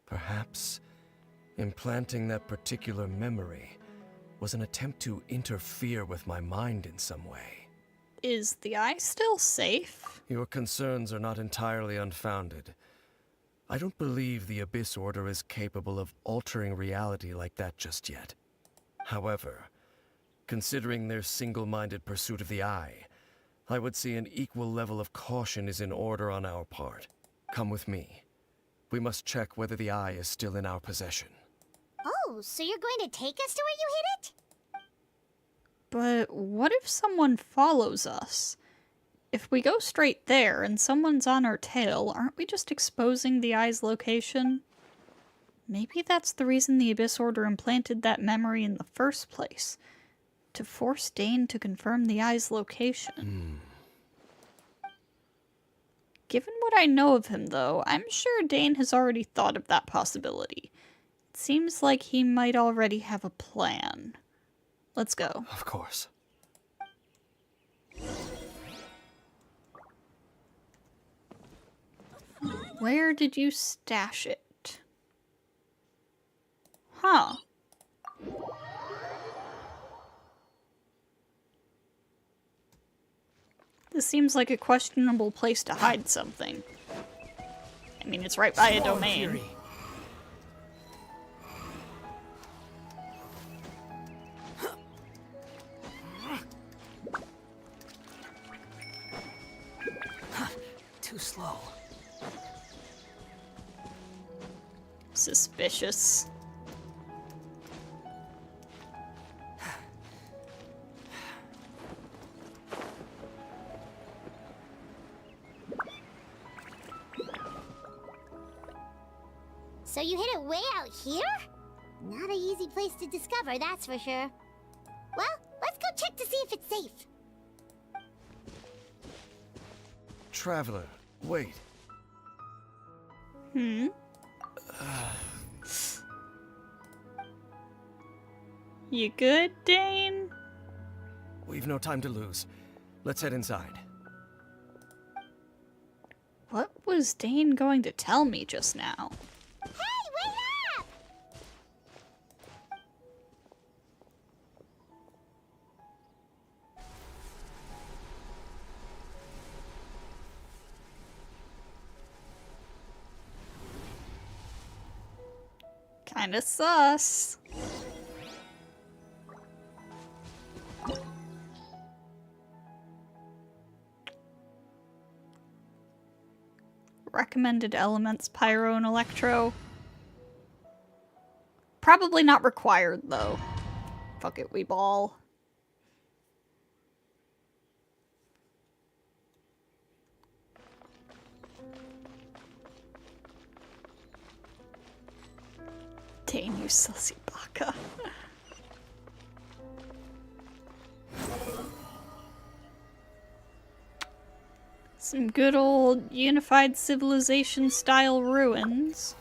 Perhaps implanting that particular memory was an attempt to interfere with my mind in some way. Is the eye still safe? Your concerns are not entirely unfounded. I don't believe the Abyss Order is capable of altering reality like that just yet. However, considering their single-minded pursuit of the eye, I would say an equal level of caution is in order on our part. Come with me. We must check whether the eye is still in our possession. Oh, so you're going to take us to where you hid it? But what if someone follows us? If we go straight there and someone's on our tail, aren't we just exposing the eye's location? Maybe that's the reason the Abyss Order implanted that memory in the first place. To force Dane to confirm the eye's location. Given what I know of him, though, I'm sure Dane has already thought of that possibility. It seems like he might already have a plan. Let's go. Of course. Where did you stash it? Huh. This seems like a questionable place to hide something. I mean, it's right by a Swarm domain. Fury. Too slow. Suspicious. So you hid it way out here? Not an easy place to discover, that's for sure. Well, let's go check to see if it's safe. Traveler, wait. Hmm? You good, Dane? We've no time to lose. Let's head inside. What was Dane going to tell me just now? Hey, wait up! Kinda sus. Recommended elements, pyro and electro. Probably not required, though. Fuck it, we ball. Dane, you sussy baka. Some good old unified civilization style ruins.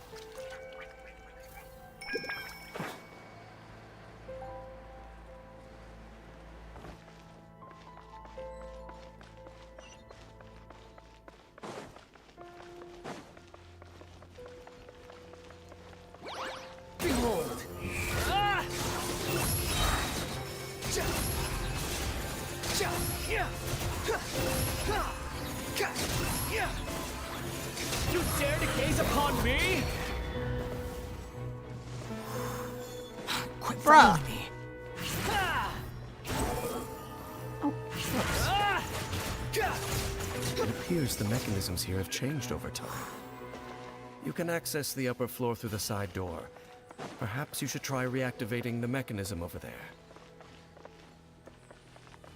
Behold! You dare to gaze upon me? Quit Bruh. following me. It appears the mechanisms here have changed over time. You can access the upper floor through the side door. Perhaps you should try reactivating the mechanism over there.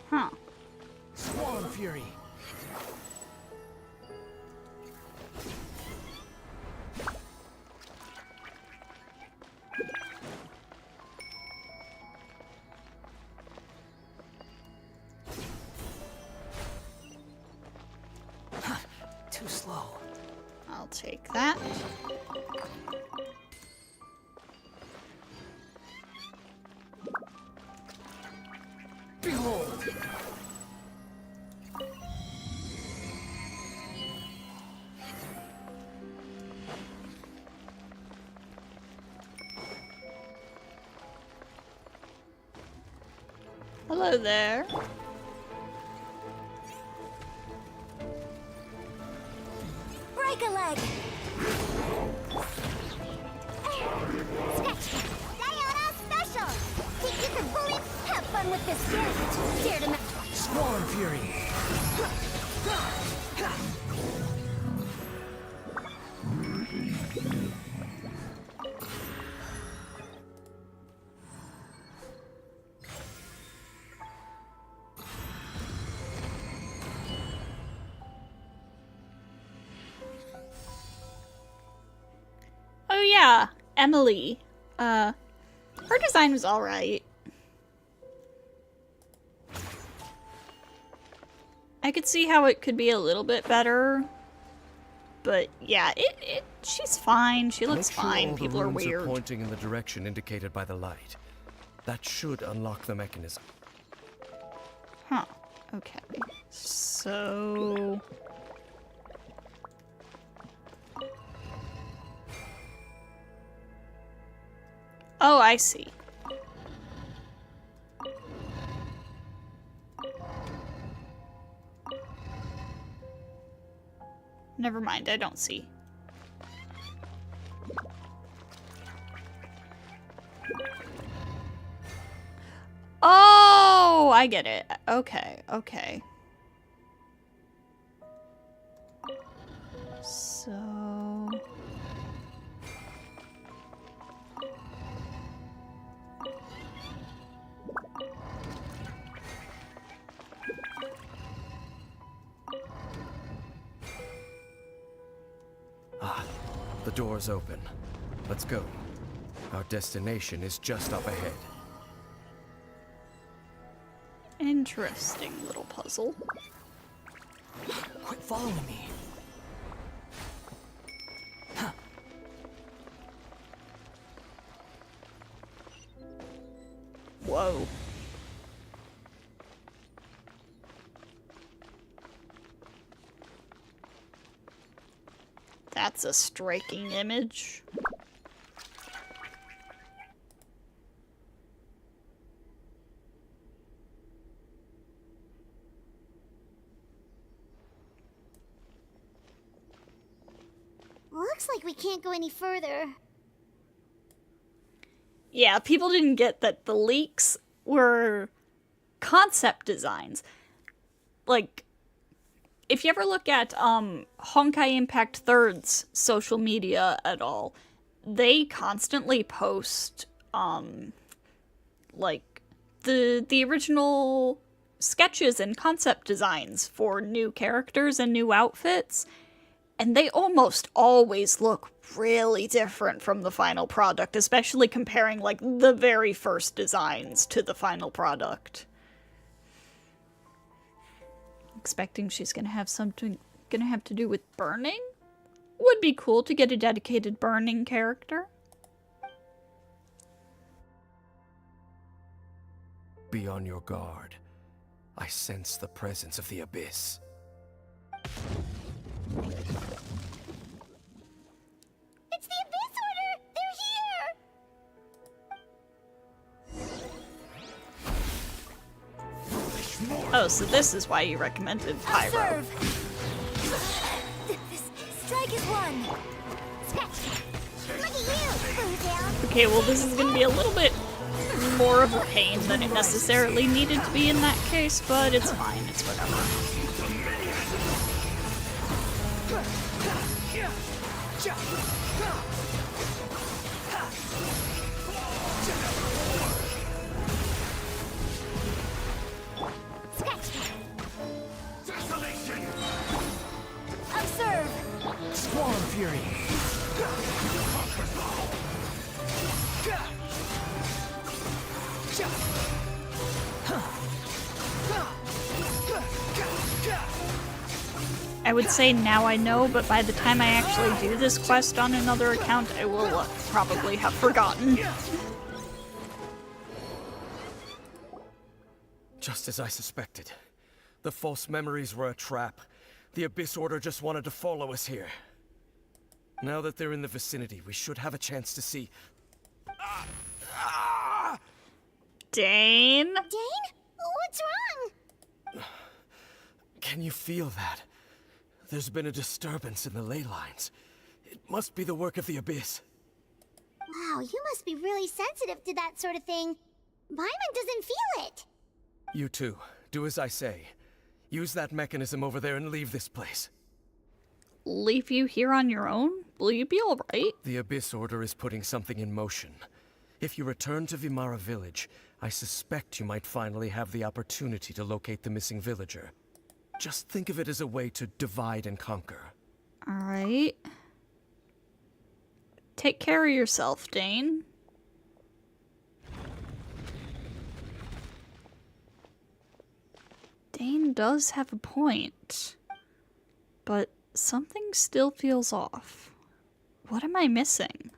Huh. Swarm Fury. Too slow. I'll take that. Behold! Hello there. Break a leg! Scratch! Diana special! Think you can bully? Have fun with this gift! Dare to Swarm Fury. Oh yeah, Emily. Her design was alright. I could see how it could be a little bit better. But yeah, she's fine. She looks Make sure fine. all the People are runes weird. pointing in the direction indicated by the light. That should unlock the mechanism. Huh. Okay. So... Oh, I see. Never mind, I don't see. Oh, I get it. Okay, okay. So... Ah, the door's open. Let's go. Our destination is just up ahead. Interesting little puzzle. Quit following me. Whoa. That's a striking image. Looks like we can't go any further. Yeah, people didn't get that the leaks were concept designs. Like, if you ever look at Honkai Impact Third's social media at all, they constantly post like the original sketches and concept designs for new characters and new outfits, and they almost always look really different from the final product, especially comparing like the very first designs to the final product. Expecting she's gonna have something gonna have to do with burning? Would be cool to get a dedicated burning character. Be on your guard. I sense the presence of the abyss. It's the Abyss Order! They're here! Oh, so this is why you recommended Pyro. Observe! This strike is won! Look at you, Bluetail! Okay, well this is gonna be a little bit more of a pain than it necessarily needed to be in that case, but it's fine, it's whatever. Observe! Squall and Fury. I would say now I know, but by the time I actually do this quest on another account, I will probably have forgotten. Just as I suspected. The false memories were a trap. The Abyss Order just wanted to follow us here. Now that they're in the vicinity, we should have a chance to see... Dane? Dane? What's wrong? Can you feel that? There's been a disturbance in the ley lines. It must be the work of the Abyss. Wow, you must be really sensitive to that sort of thing. Paimon doesn't feel it. You too. Do as I say. Use that mechanism over there and leave this place. Leave you here on your own? Will you be alright? The Abyss Order is putting something in motion. If you return to Vimara Village, I suspect you might finally have the opportunity to locate the missing villager. Just think of it as a way to divide and conquer. Alright. Take care of yourself, Dane. Dane does have a point. But something still feels off. What am I missing?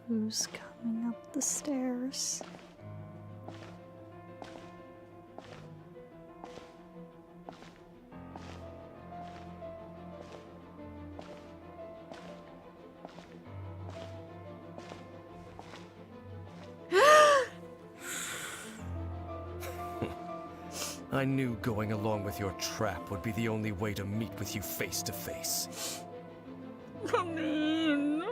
Who's coming up the stairs? I knew going along with your trap would be the only way to meet with you face to face. I mean...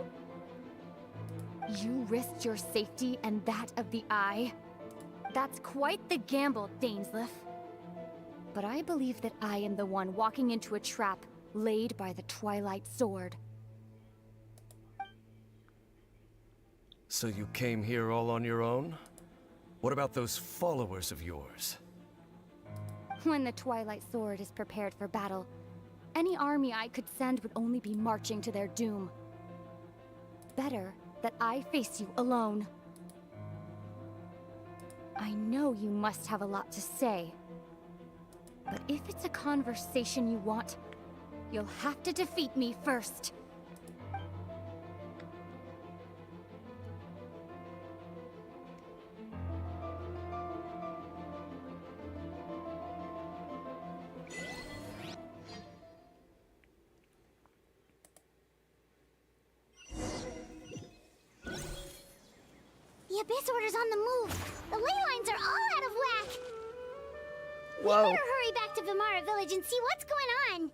You risked your safety and that of the Eye? That's quite the gamble, Dainsleif. But I believe that I am the one walking into a trap laid by the Twilight Sword. So you came here all on your own? What about those followers of yours? When the Twilight Sword is prepared for battle, any army I could send would only be marching to their doom. Better that I face you alone. I know you must have a lot to say, but if it's a conversation you want, you'll have to defeat me first. The Abyss Order's on the move. The ley lines are all out of whack. Whoa. We better hurry back to Vimara Village and see what's going on.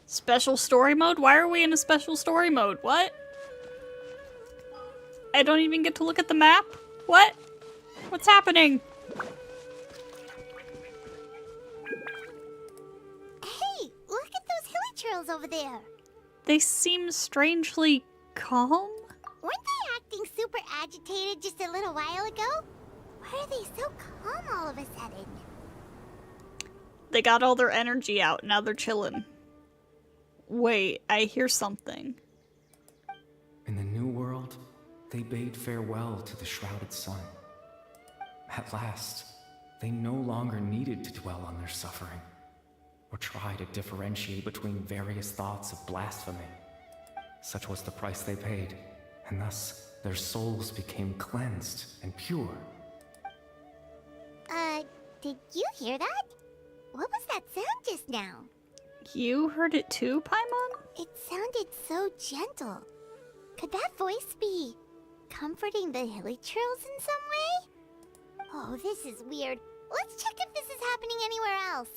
Special story mode? Why are we in a special story mode? What? I don't even get to look at the map? What? What's happening? Hey, look at those hilly trails over there. They seem strangely calm? Weren't they acting super agitated just a little while ago? Why are they so calm all of a sudden? They got all their energy out, now they're chilling. Wait, I hear something. In the New World, they bade farewell to the shrouded sun. At last, they no longer needed to dwell on their suffering, or try to differentiate between various thoughts of blasphemy. Such was the price they paid, and thus their souls became cleansed and pure. Did you hear that? What was that sound just now? You heard it too, Paimon? It sounded so gentle. Could that voice be comforting the hilly trails in some way? Oh, this is weird. Let's check if this is happening anywhere else.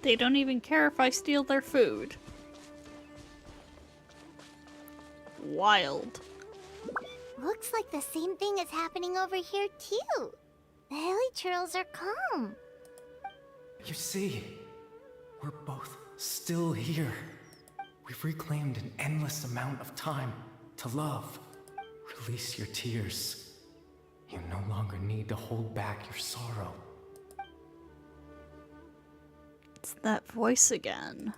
They don't even care if I steal their food. Wild. Looks like the same thing is happening over here too. The hilly trails are calm. You see, we're both still here. We've reclaimed an endless amount of time to love. Release your tears. You no longer need to hold back your sorrow. It's that voice again.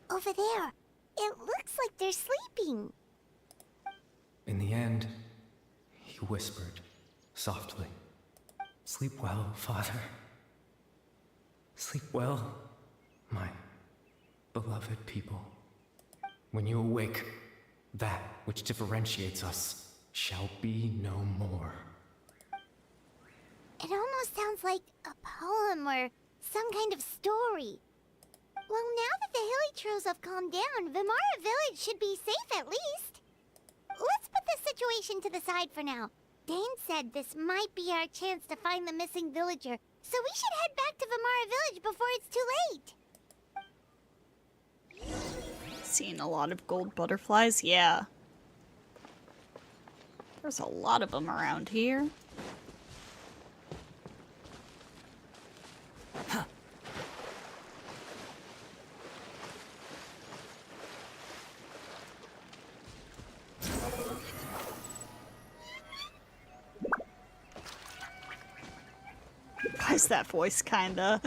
Over there. It looks like they're sleeping. In the end, he whispered softly, "Sleep well, Father. Sleep well, my beloved people. When you awake, that which differentiates us shall be no more." It almost sounds like a poem or some kind of story. Well, now that the hilly trails have calmed down, Vimara Village should be safe at least. Let's put the situation to the side for now. Dane said this might be our chance to find the missing villager, so we should head back to Vimara Village before it's too late. Seen a lot of gold butterflies? Yeah. There's a lot of them around here. Huh. Why is that voice kinda?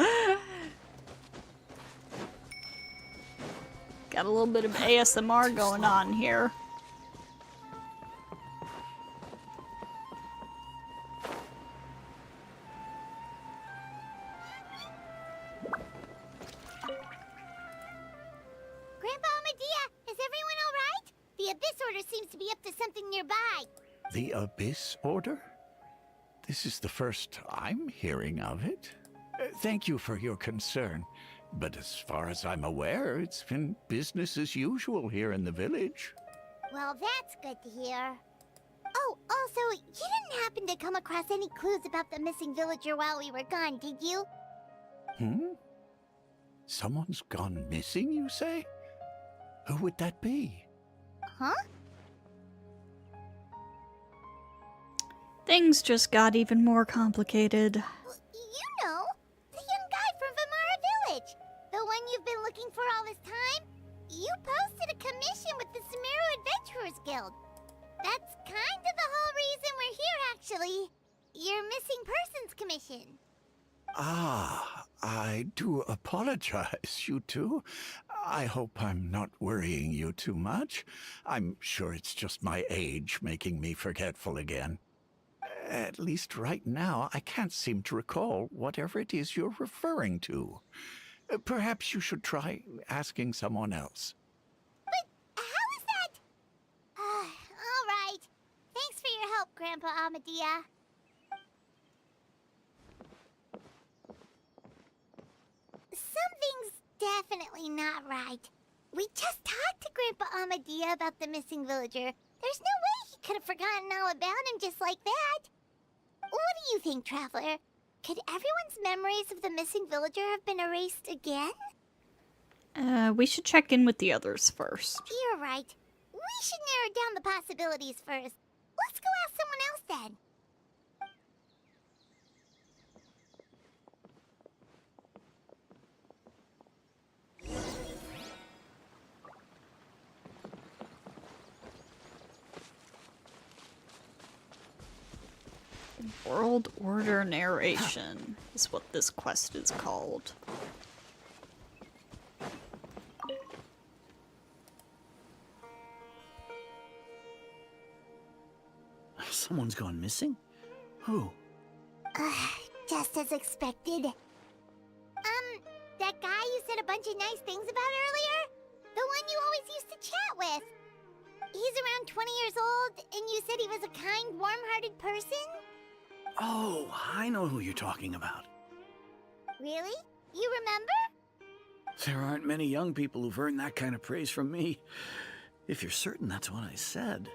Got a little bit of ASMR going on here. Grandpa Medea, is everything Order seems to be up to something nearby. The Abyss Order? This is the first I'm hearing of it. Thank you for your concern, but as far as I'm aware, it's been business as usual here in the village. Well, that's good to hear. Oh, also, you didn't happen to come across any clues about the missing villager while we were gone, did you? Someone's gone missing, you say? Who would that be? Huh? Things just got even more complicated. You know, the young guy from Vimara Village. The one you've been looking for all this time. You posted a commission with the Sumeru Adventurers Guild. That's kind of the whole reason we're here, actually. Your missing persons commission. Ah, I do apologize, you two. I hope I'm not worrying you too much. I'm sure it's just my age making me forgetful again. At least right now, I can't seem to recall whatever it is you're referring to. Perhaps you should try asking someone else. But how is that? All right. Thanks for your help, Grandpa Amadia. Something's definitely not right. We just talked to Grandpa Amadia about the missing villager. There's no way he could have forgotten all about him just like that. What do you think, Traveler? Could everyone's memories of the missing villager have been erased again? We should check in with the others first. You're right. We should narrow down the possibilities first. Let's go ask someone else then. World Order Narration is what this quest is called. Someone's gone missing? Who? Just as expected. That guy you said a bunch of nice things about earlier? The one you always used to chat with. He's around 20 years old, and you said he was a kind, warm-hearted person? Oh, I know who you're talking about. Really? You remember? There aren't many young people who've earned that kind of praise from me. If you're certain that's what I said,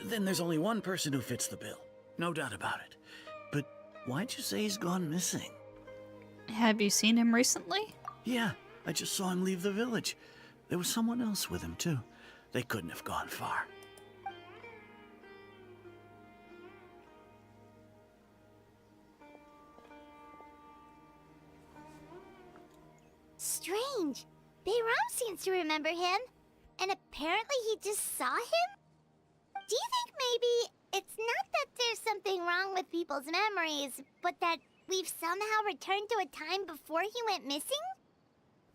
then there's only one person who fits the bill. No doubt about it. But why'd you say he's gone missing? Have you seen him recently? Yeah, I just saw him leave the village. There was someone else with him, too. They couldn't have gone far. Strange. Bayram seems to remember him. And apparently he just saw him? Do you think maybe it's not that there's something wrong with people's memories, but that we've somehow returned to a time before he went missing?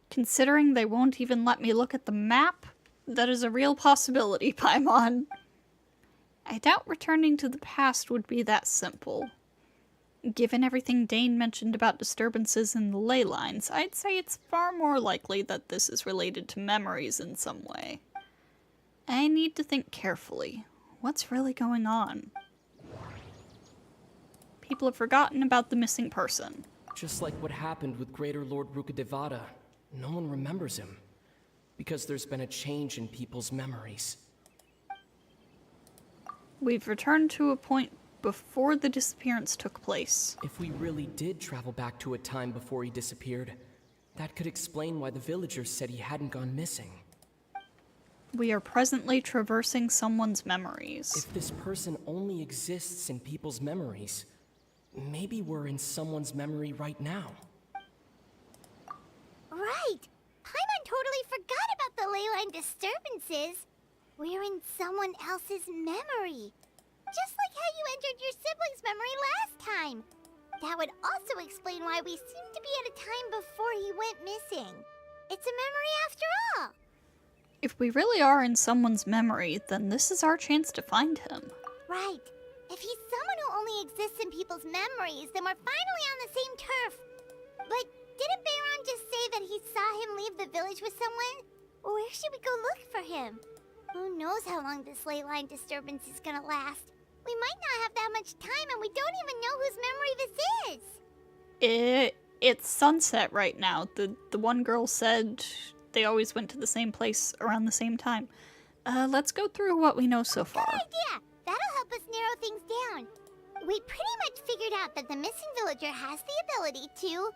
Considering they won't even let me look at the map, that is a real possibility, Paimon. I doubt returning to the past would be that simple. Given everything Dane mentioned about disturbances in the ley lines, I'd say it's far more likely that this is related to memories in some way. I need to think carefully. What's really going on? People have forgotten about the missing person. Just like what happened with Greater Lord Rukadevada, no one remembers him. Because there's been a change in people's memories. We've returned to a point before the disappearance took place. If we really did travel back to a time before he disappeared, that could explain why the villagers said he hadn't gone missing. We are presently traversing someone's memories. If this person only exists in people's memories, maybe we're in someone's memory right now. Right! Paimon totally forgot about the leyline disturbances. We're in someone else's memory. Just like how you entered your sibling's memory last time. That would also explain why we seem to be at a time before he went missing. It's a memory after all. If we really are in someone's memory, then this is our chance to find him. Right. If he's someone who only exists in people's memories, then we're finally on the same turf. But didn't Bayron just say that he saw him leave the village with someone? Where should we go look for him? Who knows how long this ley line disturbance is gonna last? We might not have that much time, and we don't even know whose memory this is. It's sunset right now. The one girl said they always went to the same place around the same time. Let's go through what we know so far. Good idea. That'll help us narrow things down. We pretty much figured out that the missing villager has the ability to...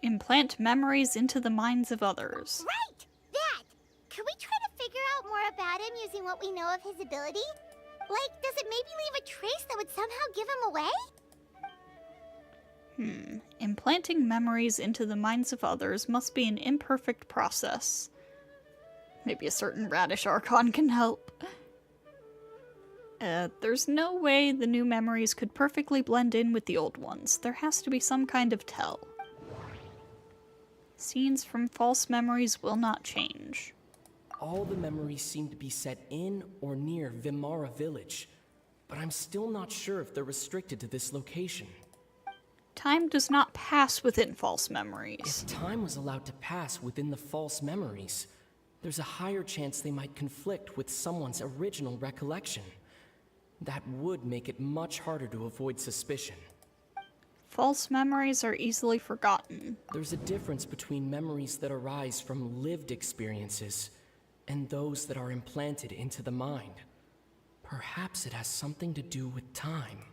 implant memories into the minds of others. Right! That! Could we try to figure out more about him using what we know of his ability? Like, does it maybe leave a trace that would somehow give him away? Implanting memories into the minds of others must be an imperfect process. Maybe a certain radish archon can help. There's no way the new memories could perfectly blend in with the old ones. There has to be some kind of tell. Scenes from false memories will not change. All the memories seem to be set in or near Vimara village, but I'm still not sure if they're restricted to this location. Time does not pass within false memories. If time was allowed to pass within the false memories, there's a higher chance they might conflict with someone's original recollection. That would make it much harder to avoid suspicion. False memories are easily forgotten. There's a difference between memories that arise from lived experiences and those that are implanted into the mind. Perhaps it has something to do with time.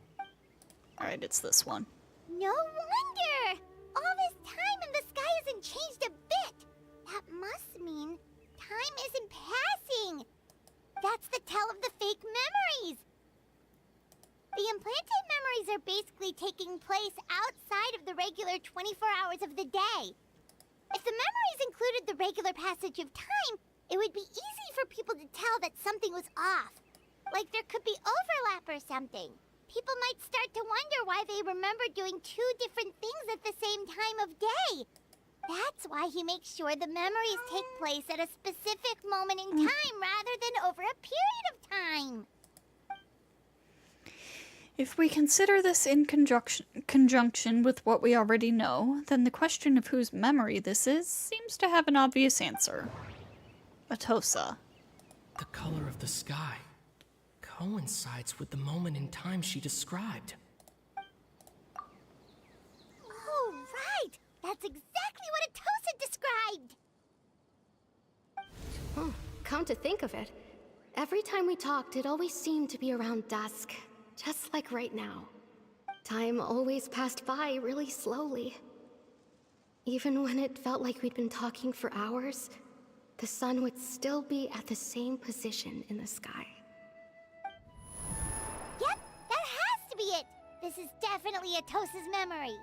Alright, it's this one. No wonder! All this time and the sky hasn't changed a bit! That must mean time isn't passing! That's the tell of the fake memories! The implanted memories are basically taking place outside of the regular 24 hours of the day. If the memories included the regular passage of time, it would be easy for people to tell that something was off. Like there could be overlap or something. People might start to wonder why they remember doing two different things at the same time of day. That's why he makes sure the memories take place at a specific moment in time rather than over a period of time. If we consider this in conjunction with what we already know, then the question of whose memory this is seems to have an obvious answer. Atosa. The color of the sky coincides with the moment in time she described. Oh, right! That's exactly what Atosa described! Oh, come to think of it, every time we talked, it always seemed to be around dusk. Just like right now. Time always passed by really slowly. Even when it felt like we'd been talking for hours, the sun would still be at the same position in the sky. Yep, that has to be it! This is definitely Atosa's memory.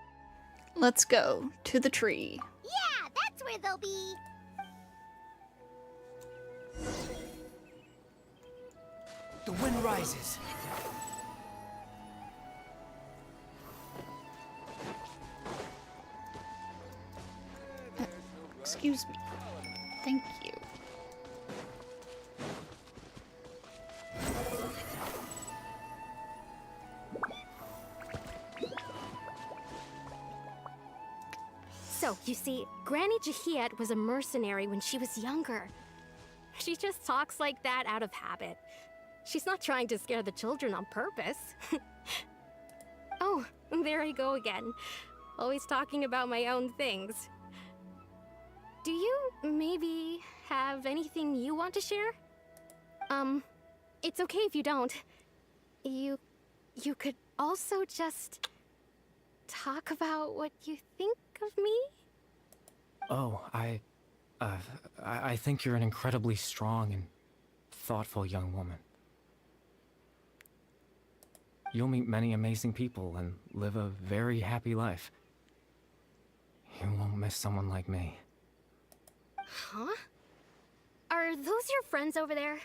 Let's go to the tree. Yeah, that's where they'll be. The wind rises. Excuse me. Thank you. So, you see, Granny Jahiet was a mercenary when she was younger. She just talks like that out of habit. She's not trying to scare the children on purpose. Oh, there I go again. Always talking about my own things. Do you maybe have anything you want to share? It's okay if you don't. You could also just talk about what you think of me? Oh, I think you're an incredibly strong and thoughtful young woman. You'll meet many amazing people and live a very happy life. You won't miss someone like me. Huh? Are those your friends over there?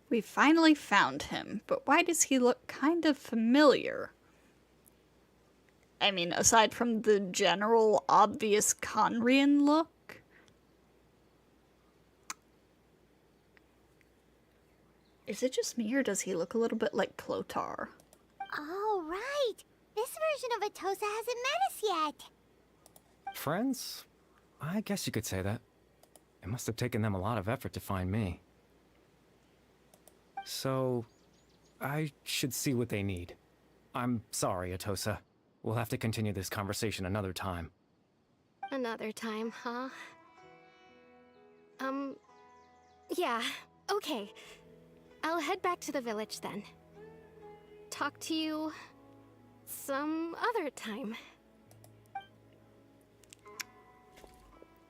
We finally found him, but why does he look kind of familiar? I mean, aside from the general obvious Conrian look? Is it just me, or does he look a little bit like Clotar? Oh, right! This version of Atosa hasn't met us yet. Friends? I guess you could say that. It must have taken them a lot of effort to find me. So, I should see what they need. I'm sorry, Atosa. We'll have to continue this conversation another time. Another time, huh? Yeah, okay. I'll head back to the village then. Talk to you some other time.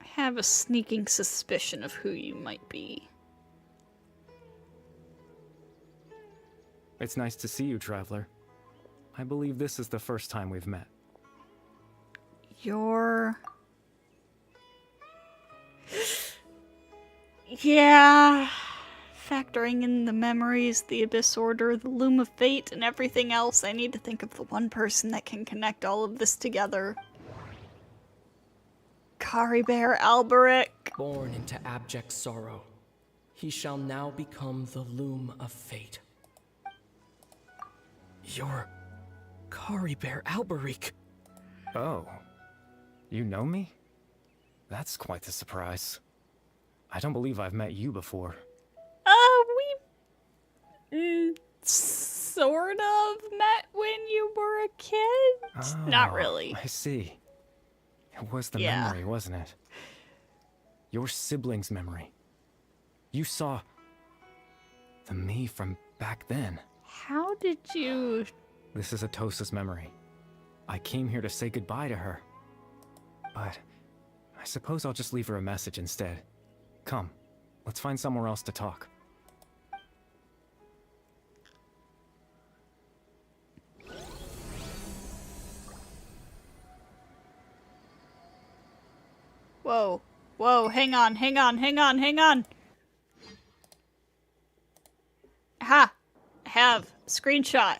I have a sneaking suspicion of who you might be. It's nice to see you, Traveler. I believe this is the first time we've met. You're... Yeah... Factoring in the memories, the Abyss Order, the Loom of Fate, and everything else, I need to think of the one person that can connect all of this together. Caribert Alberic. Born into abject sorrow, he shall now become the Loom of Fate. You're... Caribert Alberic. Oh. You know me? That's quite the surprise. I don't believe I've met you before. We sort of met when you were a kid. Oh, Not really. I see. It was the Yeah. memory, wasn't it? Your sibling's memory. You saw the me from back then. How did you... This is Atosa's memory. I came here to say goodbye to her. But I suppose I'll just leave her a message instead. Come, let's find somewhere else to talk. Whoa. Whoa, hang on. Ha! Have. Screenshot.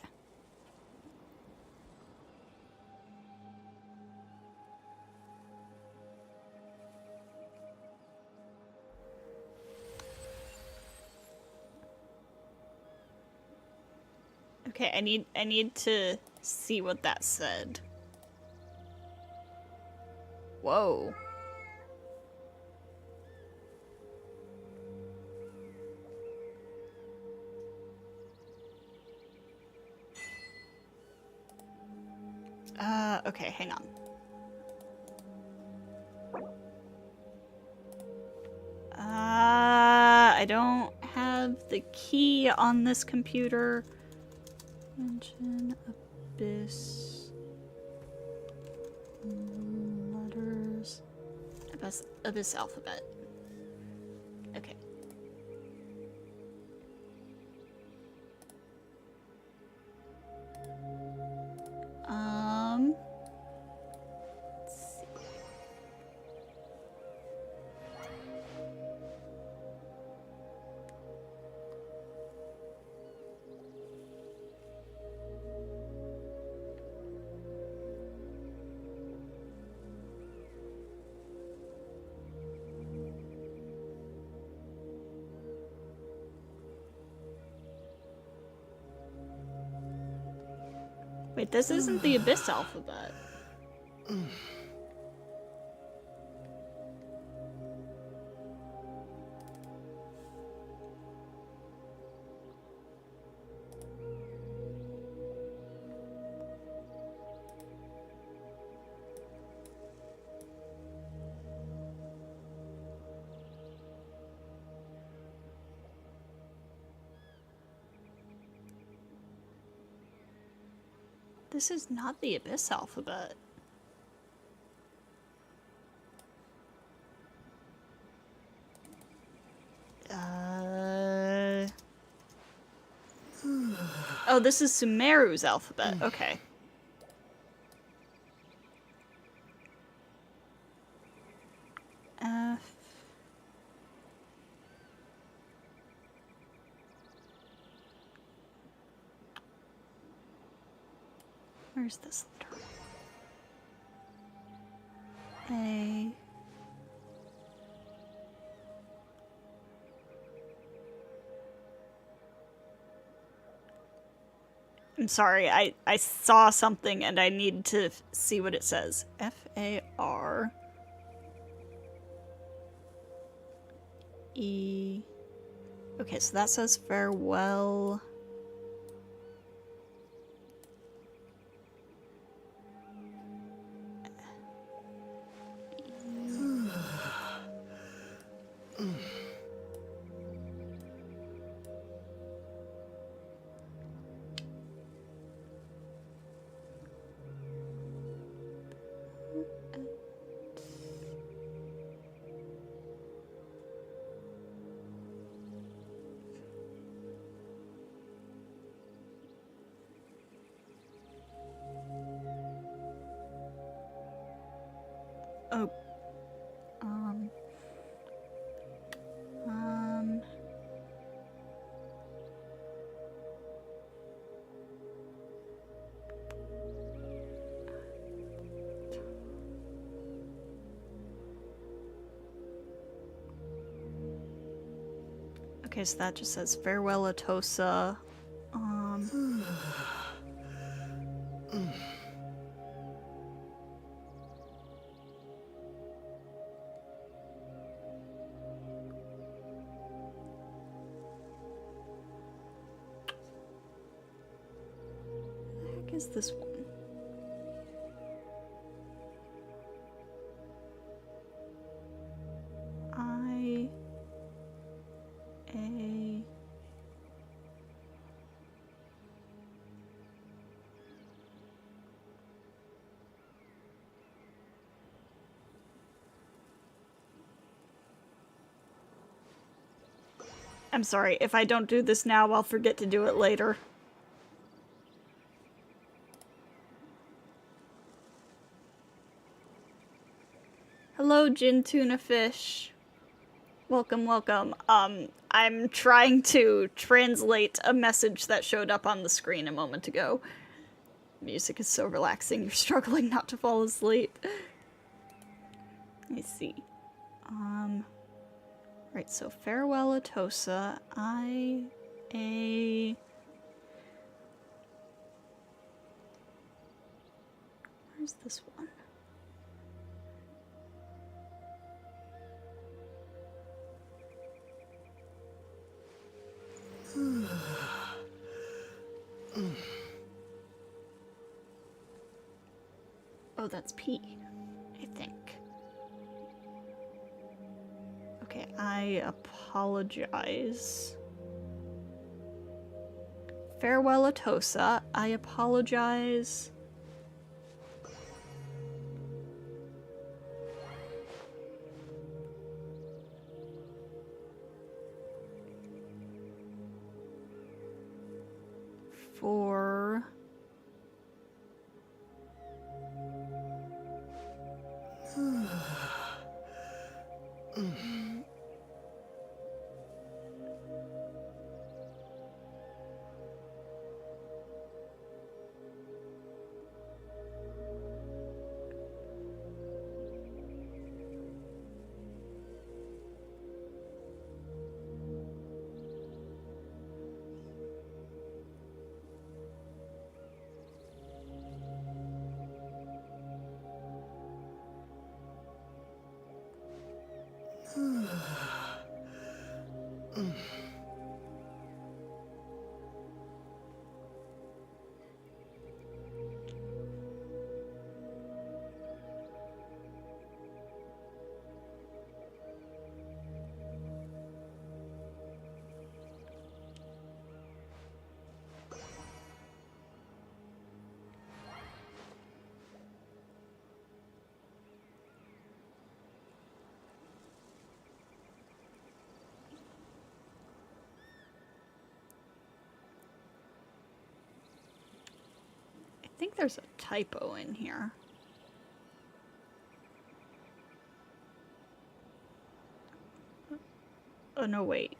Okay, I need to see what that said. Whoa. Okay, hang on. I don't have the key on this computer. Mention Abyss. Letters. Abyss alphabet. Okay. Let's see. Wait, this isn't the Abyss alphabet. This is not the Abyss alphabet. Oh, this is Sumeru's alphabet. Okay. Where's this letter? A. I'm sorry, I saw something and I need to see what it says. F-A-R... E... Okay, so that says farewell. Oh. Um. Okay, so that just says farewell, Atosa. What the heck is this one? I-A... I'm sorry, if I don't do this now, I'll forget to do it later. Hello, Gin Tuna Fish. Welcome, welcome. I'm trying to translate a message that showed up on the screen a moment ago. Music is so relaxing, you're struggling not to fall asleep. Let me see. Right, so farewell, Atosa. Where's this one? Oh, that's P, I think. Okay, I apologize. Farewell, Atosa. I apologize. For... I think there's a typo in here. Oh, no, wait.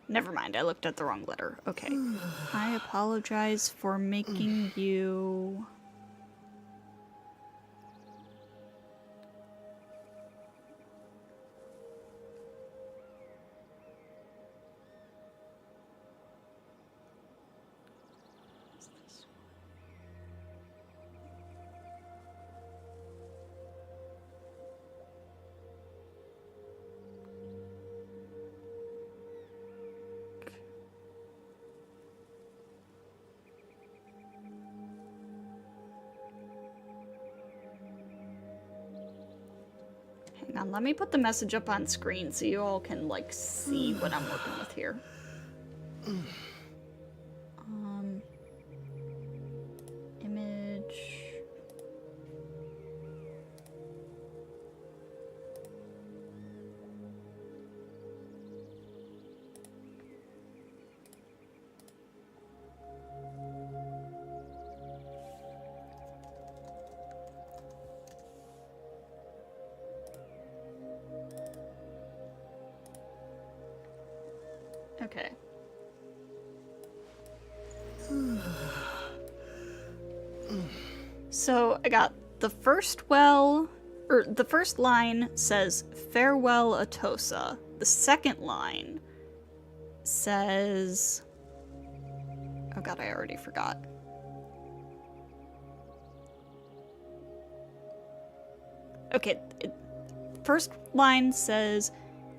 Never mind, I looked at the wrong letter. Okay. I apologize for making you... Hang on, let me put the message up on screen so you all can, like, see what I'm working with here. Image. Okay. So I got the first the first line says, "Farewell, Atosa." The second line says, oh god, I already forgot. Okay, first line says,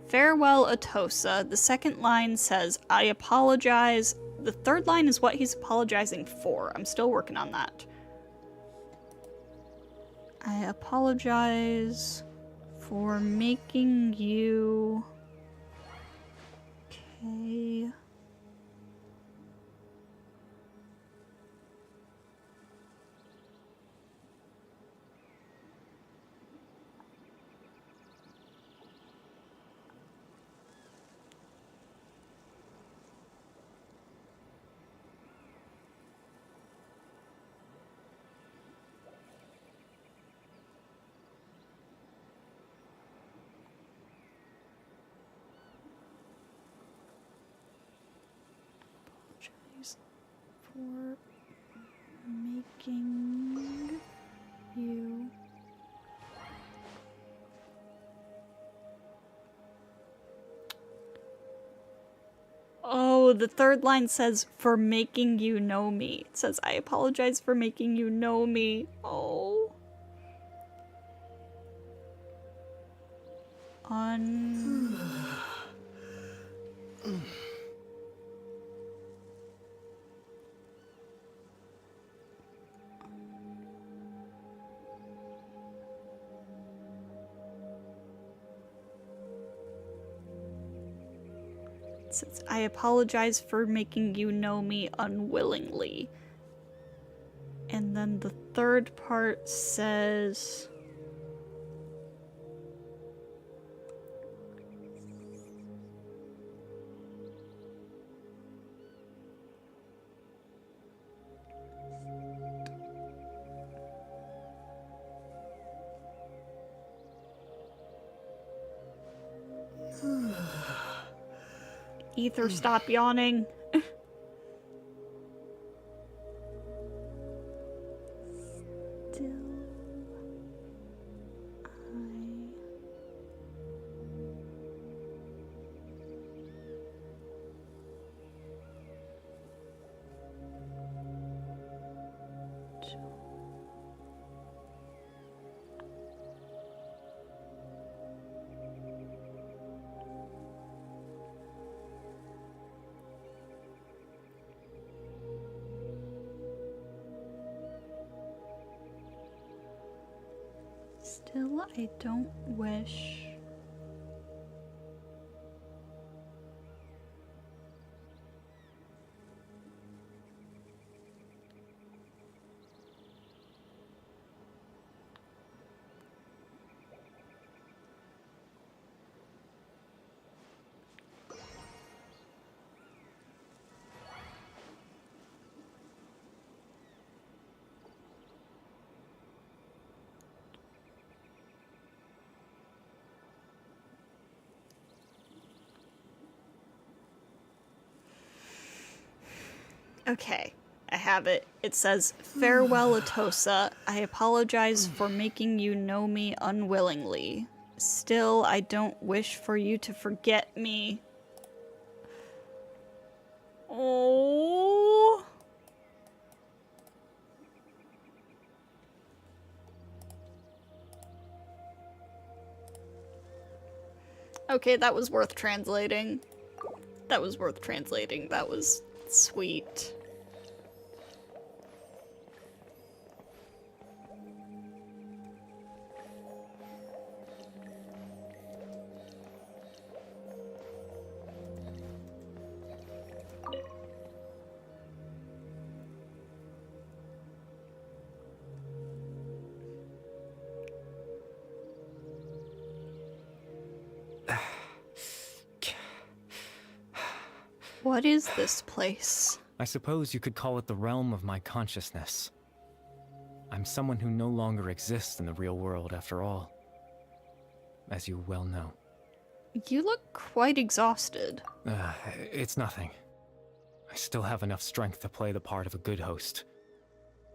"Farewell, Atosa." The second line says, "I apologize." The third line is what he's apologizing for. I'm still working on that. I apologize for making you... Okay... for making you... Oh, the third line says, "For making you know me." It says, "I apologize for making you know me." Oh. It says, "I apologize for making you know me unwillingly." And then the third part says... Ether, stop yawning. Still, I don't wish... Okay, I have it. It says, "Farewell, Atosa. I apologize for making you know me unwillingly. Still, I don't wish for you to forget me." Oh. Okay, that was worth translating. That was worth translating. That was sweet. What is this place? I suppose you could call it the realm of my consciousness. I'm someone who no longer exists in the real world, after all. As you well know. You look quite exhausted. It's nothing. I still have enough strength to play the part of a good host.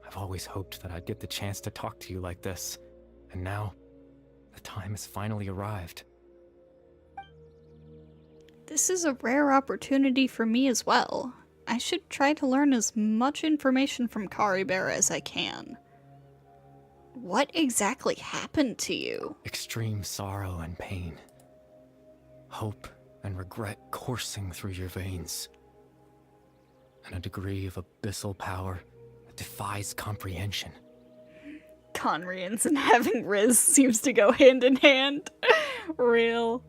I've always hoped that I'd get the chance to talk to you like this, and now, the time has finally arrived. This is a rare opportunity for me as well. I should try to learn as much information from Caribera as I can. What exactly happened to you? Extreme sorrow and pain. Hope and regret coursing through your veins. And a degree of abyssal power that defies comprehension. Conrians and having Riz seems to go hand in hand. Real.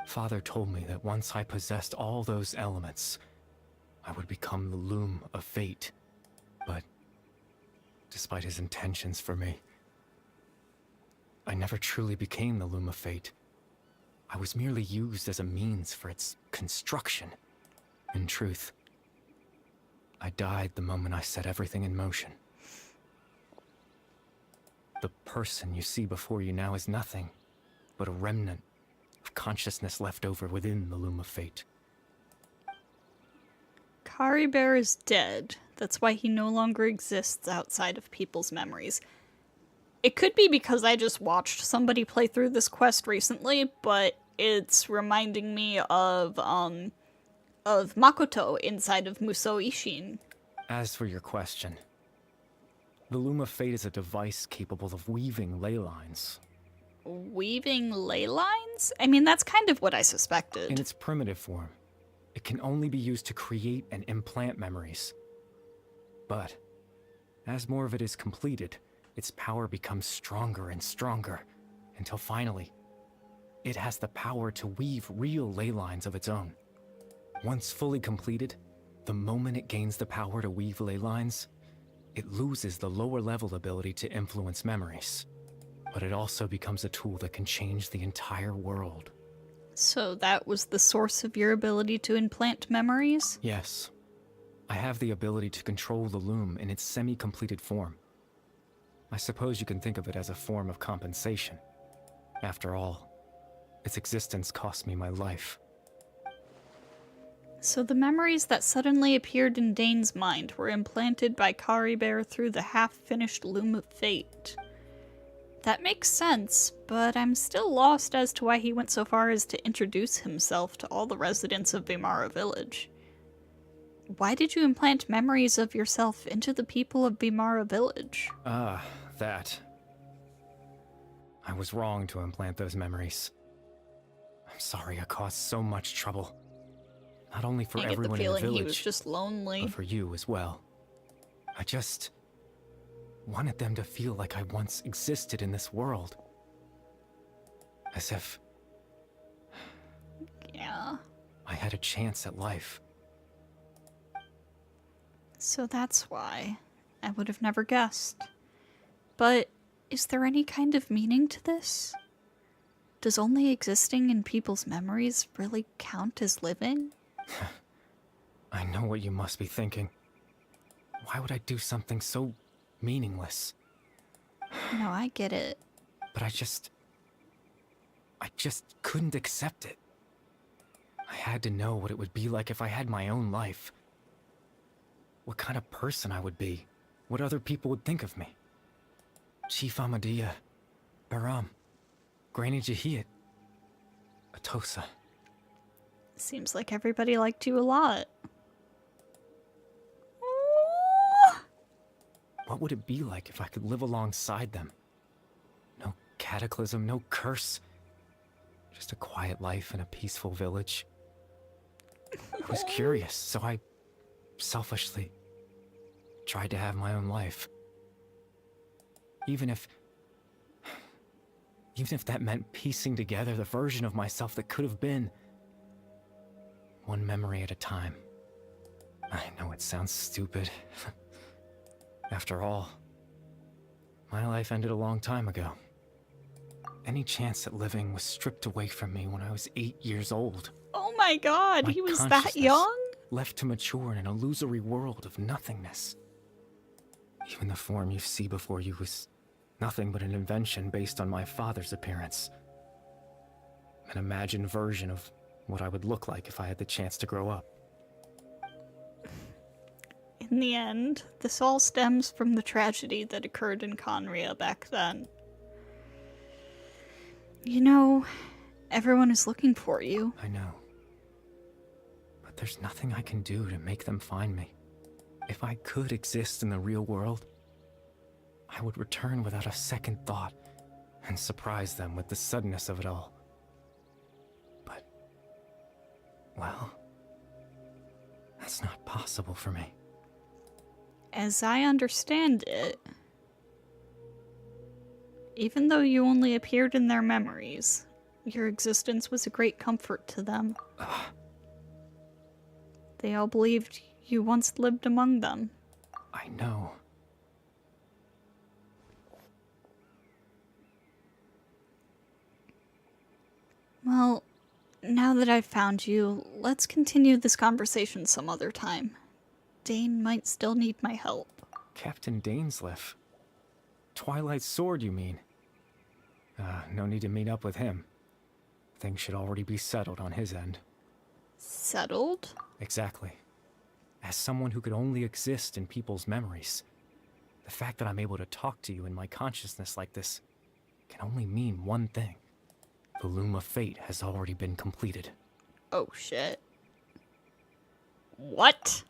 Father told me that once I possessed all those elements, I would become the loom of fate. But, despite his intentions for me, I never truly became the loom of fate. I was merely used as a means for its construction. In truth, I died the moment I set everything in motion. The person you see before you now is nothing but a remnant of consciousness left over within the loom of fate. Caribera is dead. That's why he no longer exists outside of people's memories. It could be because I just watched somebody play through this quest recently, but it's reminding me of Makoto inside of Musou Ishin. As for your question, the loom of fate is a device capable of weaving ley lines. Weaving ley lines? I mean, that's kind of what I suspected. In its primitive form, it can only be used to create and implant memories. But, as more of it is completed, its power becomes stronger and stronger, until finally, it has the power to weave real ley lines of its own. Once fully completed, the moment it gains the power to weave ley lines, it loses the lower level ability to influence memories. But it also becomes a tool that can change the entire world. So that was the source of your ability to implant memories? Yes. I have the ability to control the loom in its semi-completed form. I suppose you can think of it as a form of compensation. After all, its existence cost me my life. So the memories that suddenly appeared in Dane's mind were implanted by Caribera through the half-finished Loom of Fate. That makes sense, but I'm still lost as to why he went so far as to introduce himself to all the residents of Vimara Village. Why did you implant memories of yourself into the people of Vimara Village? That. I was wrong to implant those memories. I'm sorry I caused so much trouble. Not only for I get the everyone in the feeling village, he was just lonely. but for you as well. I just wanted them to feel like I once existed in this world. As if Yeah. I had a chance at life. So that's why. I would have never guessed. But is there any kind of meaning to this? Does only existing in people's memories really count as living? I know what you must be thinking. Why would I do something so meaningless? No, I get it. But I just couldn't accept it. I had to know what it would be like if I had my own life. What kind of person I would be. What other people would think of me. Chief Ahmadiyya, Baram, Granny Jahiyat, Atosa. Seems like everybody liked you a lot. What would it be like if I could live alongside them? No cataclysm, no curse. Just a quiet life in a peaceful village. I was curious, so I selfishly tried to have my own life. Even if that meant piecing together the version of myself that could have been. One memory at a time. I know it sounds stupid. After all, my life ended a long time ago. Any chance at living was stripped away from me when I was 8 years old. Oh my god, My he was that consciousness young? left to mature in an illusory world of nothingness. Even the form you see before you was nothing but an invention based on my father's appearance. An imagined version of what I would look like if I had the chance to grow up. In the end, this all stems from the tragedy that occurred in Conria back then. You know, everyone is looking for you. I know. But there's nothing I can do to make them find me. If I could exist in the real world, I would return without a second thought and surprise them with the suddenness of it all. But, well, that's not possible for me. As I understand it, even though you only appeared in their memories, your existence was a great comfort to them. They all believed you once lived among them. I know. Well, now that I've found you, let's continue this conversation some other time. Dane might still need my help. Captain Dainsleif? Twilight's sword, you mean? No need to meet up with him. Things should already be settled on his end. Settled? Exactly. As someone who could only exist in people's memories, the fact that I'm able to talk to you in my consciousness like this can only mean one thing. The Loom of Fate has already been completed. Oh shit. What?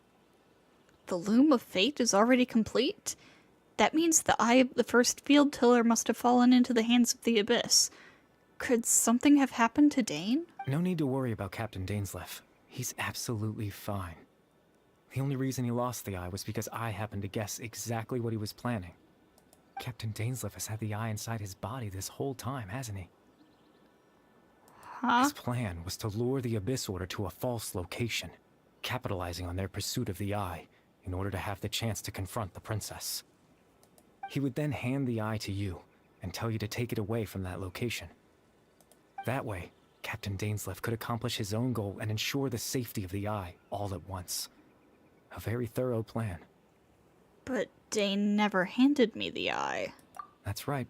The Loom of Fate is already complete? That means the eye of the first field tiller must have fallen into the hands of the Abyss. Could something have happened to Dane? No need to worry about Captain Dainsleif. He's absolutely fine. The only reason he lost the eye was because I happened to guess exactly what he was planning. Captain Dainsleif has had the eye inside his body this whole time, hasn't he? Huh? His plan was to lure the Abyss Order to a false location, capitalizing on their pursuit of the eye in order to have the chance to confront the princess. He would then hand the eye to you and tell you to take it away from that location. That way, Captain Dainsleif could accomplish his own goal and ensure the safety of the eye all at once. A very thorough plan. But Dane never handed me the eye. That's right,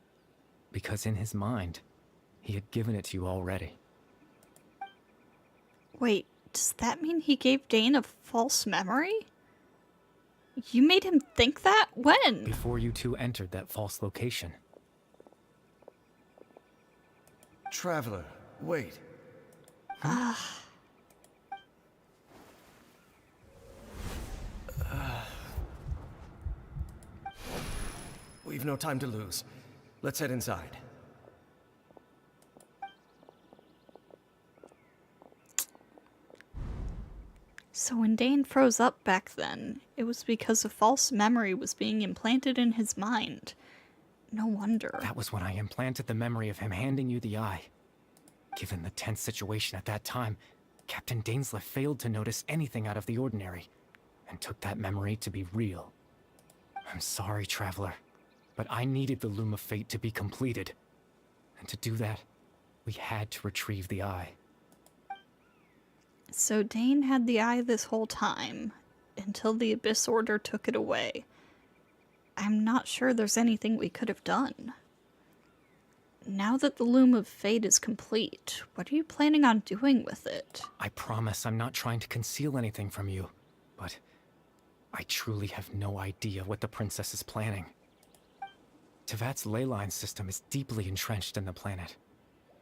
because in his mind, he had given it to you already. Wait, does that mean he gave Dane a false memory? You made him think that? When? Before you two entered that false location. Traveler, wait. We've no time to lose. Let's head inside. So when Dane froze up back then, it was because a false memory was being implanted in his mind. No wonder. That was when I implanted the memory of him handing you the eye. Given the tense situation at that time, Captain Dainsleif failed to notice anything out of the ordinary, and took that memory to be real. I'm sorry, Traveler, but I needed the Loom of Fate to be completed. And to do that, we had to retrieve the eye. So Dane had the eye this whole time, until the Abyss Order took it away. I'm not sure there's anything we could have done. Now that the Loom of Fate is complete, what are you planning on doing with it? I promise I'm not trying to conceal anything from you, but I truly have no idea what the princess is planning. Tevat's ley line system is deeply entrenched in the planet.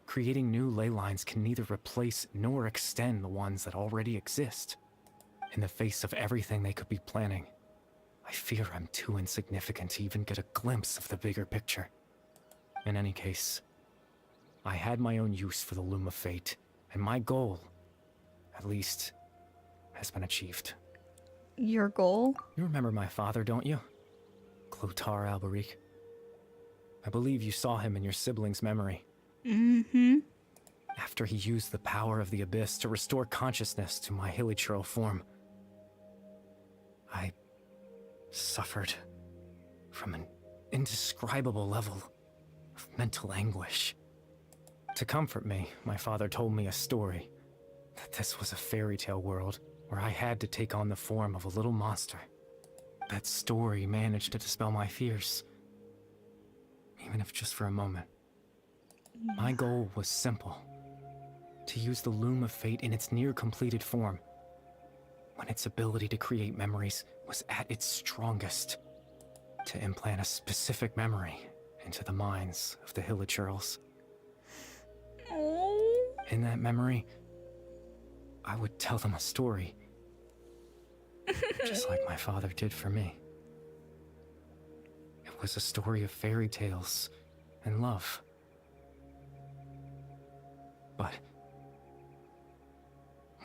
Creating new ley lines can neither replace nor extend the ones that already exist. In the face of everything they could be planning, I fear I'm too insignificant to even get a glimpse of the bigger picture. In any case, I had my own use for the Loom of Fate, and my goal, at least, has been achieved. Your goal? You remember my father, don't you? Clotar Alberic. I believe you saw him in your sibling's memory. Mm-hmm. After he used the power of the Abyss to restore consciousness to my hilichurl form, I suffered from an indescribable level of mental anguish. To comfort me, my father told me a story, that this was a fairy tale world, where I had to take on the form of a little monster. That story managed to dispel my fears, even if just for a moment. My goal was simple: to use the Loom of Fate in its near-completed form, when its ability to create memories was at its strongest, to implant a specific memory into the minds of the Hilichurls. In that memory, I would tell them a story, just like my father did for me. It was a story of fairy tales and love. But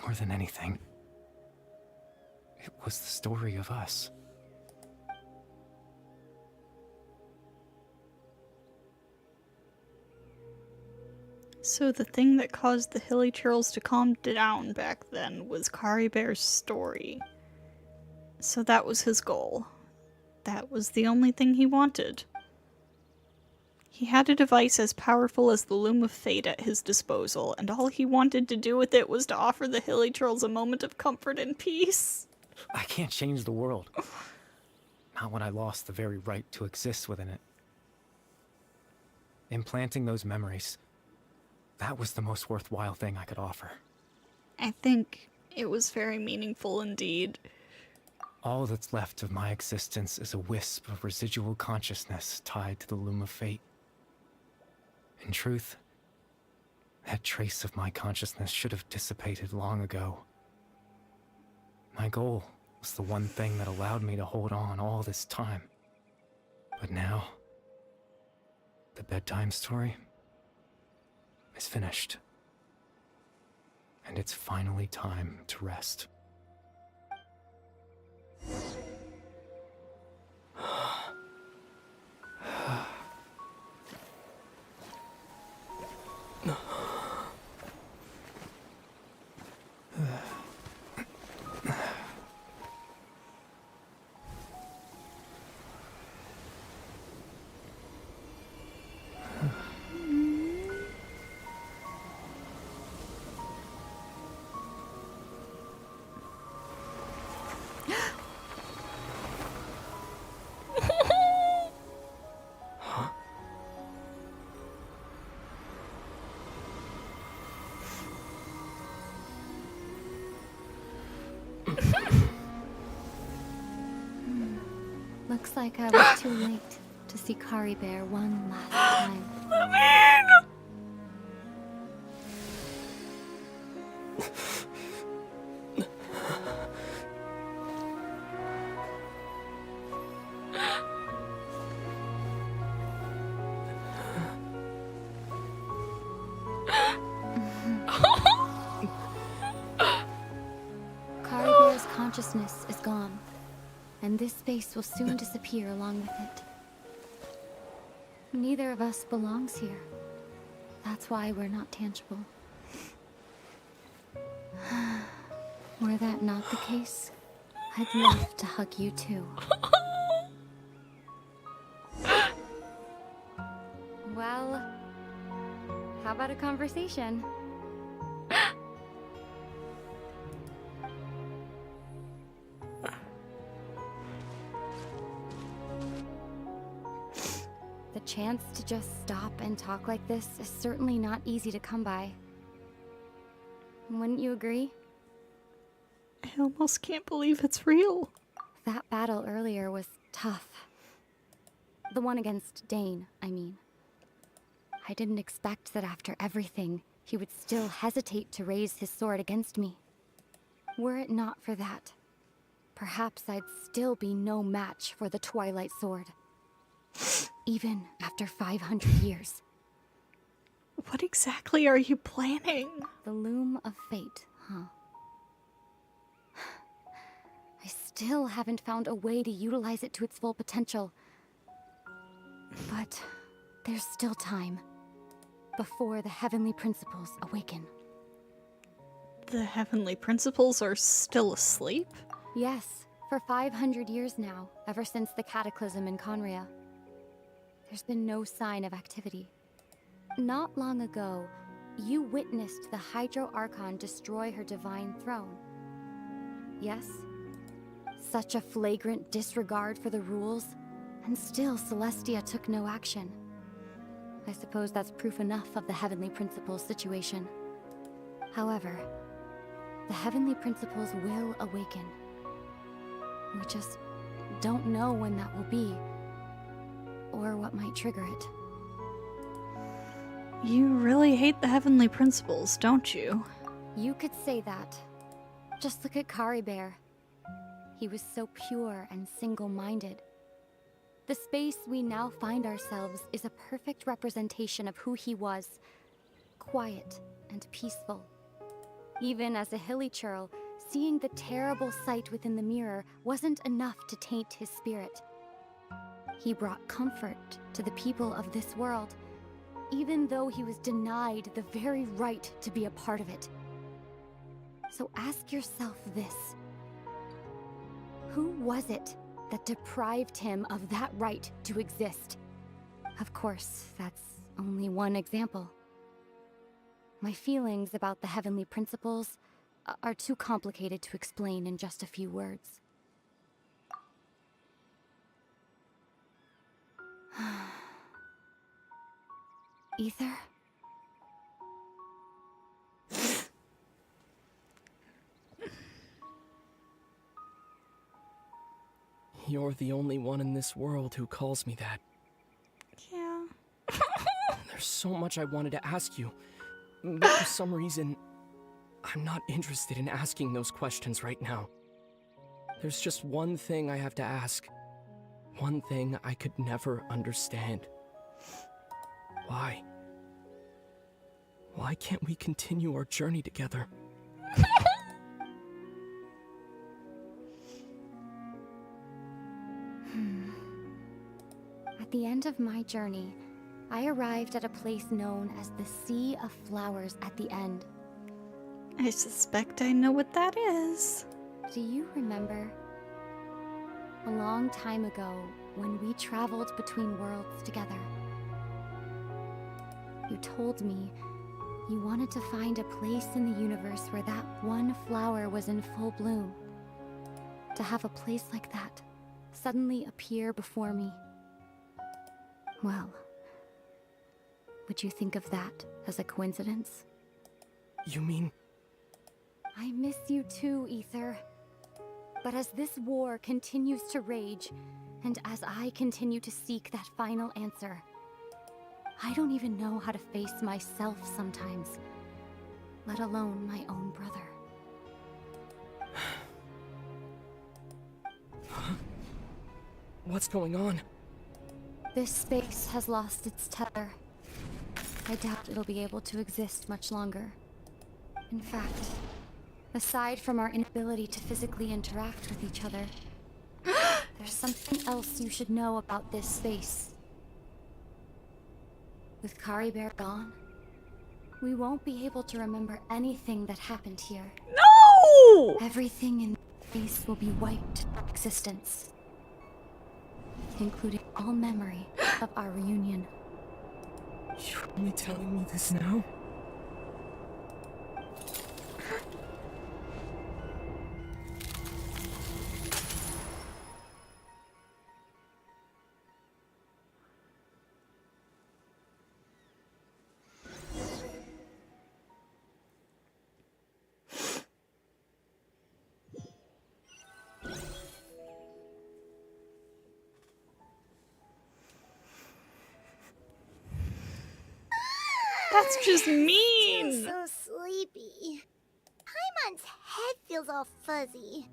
more than anything, it was the story of us. So the thing that caused the Hilly Churls to calm down back then was Kari Bear's story. So that was his goal. That was the only thing he wanted. He had a device as powerful as the Loom of Fate at his disposal, and all he wanted to do with it was to offer the Hilly Churls a moment of comfort and peace. I can't change the world. Not when I lost the very right to exist within it. Implanting those memories, that was the most worthwhile thing I could offer. I think it was very meaningful indeed. All that's left of my existence is a wisp of residual consciousness tied to the Loom of Fate. In truth, that trace of my consciousness should have dissipated long ago. My goal was the one thing that allowed me to hold on all this time. But now, the bedtime story is finished. And it's finally time to rest. Looks like I was too late to see Kari Bear one last time. Kari Bear's consciousness is gone, and this space will soon disappear along with it. Neither of us belongs here. That's why we're not tangible. Were that not the case, I'd love to hug you too. Well, how about a conversation? The chance to just stop and talk like this is certainly not easy to come by. Wouldn't you agree? I almost can't believe it's real. That battle earlier was tough. The one against Dane, I mean. I didn't expect that after everything, he would still hesitate to raise his sword against me. Were it not for that, perhaps I'd still be no match for the Twilight Sword. Even after 500 years. What exactly are you planning? The Loom of Fate, huh? I still haven't found a way to utilize it to its full potential. But there's still time. Before the Heavenly Principles awaken. The Heavenly Principles are still asleep? Yes, for 500 years now, ever since the Cataclysm in Conria. There's been no sign of activity. Not long ago, you witnessed the Hydro Archon destroy her divine throne. yes? Such a flagrant disregard for the rules, and still Celestia took no action. I suppose that's proof enough of the Heavenly Principles situation. However, the Heavenly Principles will awaken. We just don't know when that will be, or what might trigger it. You really hate the Heavenly Principles, don't you? You could say that. Just look at Kari Bear. He was so pure and single-minded. The space we now find ourselves is a perfect representation of who he was. Quiet and peaceful. Even as a hilly churl, seeing the terrible sight within the mirror wasn't enough to taint his spirit. He brought comfort to the people of this world, even though he was denied the very right to be a part of it. So ask yourself this. Who was it that deprived him of that right to exist? Of course, that's only one example. My feelings about the Heavenly Principles are too complicated to explain in just a few words. Ether? You're the only one in this world who calls me that. Yeah. There's so much I wanted to ask you, but for some reason, I'm not interested in asking those questions right now. There's just one thing I have to ask. One thing I could never understand. Why? Why can't we continue our journey together? At the end of my journey, I arrived at a place known as the Sea of Flowers at the end. I suspect I know what that is. Do you remember? A long time ago, when we traveled between worlds together. You told me you wanted to find a place in the universe where that one flower was in full bloom. To have a place like that suddenly appear before me. Well, would you think of that as a coincidence? You mean... I miss you too, Ether. But as this war continues to rage, and as I continue to seek that final answer, I don't even know how to face myself sometimes, let alone my own brother. What's going on? This space has lost its tether. I doubt it'll be able to exist much longer. In fact, aside from our inability to physically interact with each other, there's something else you should know about this space. With Kari Bear gone, we won't be able to remember anything that happened here. No! Everything in space will be wiped from existence, including all memory of our reunion. You're only telling me this now? That's just mean! So sleepy. Paimon's head feels all fuzzy.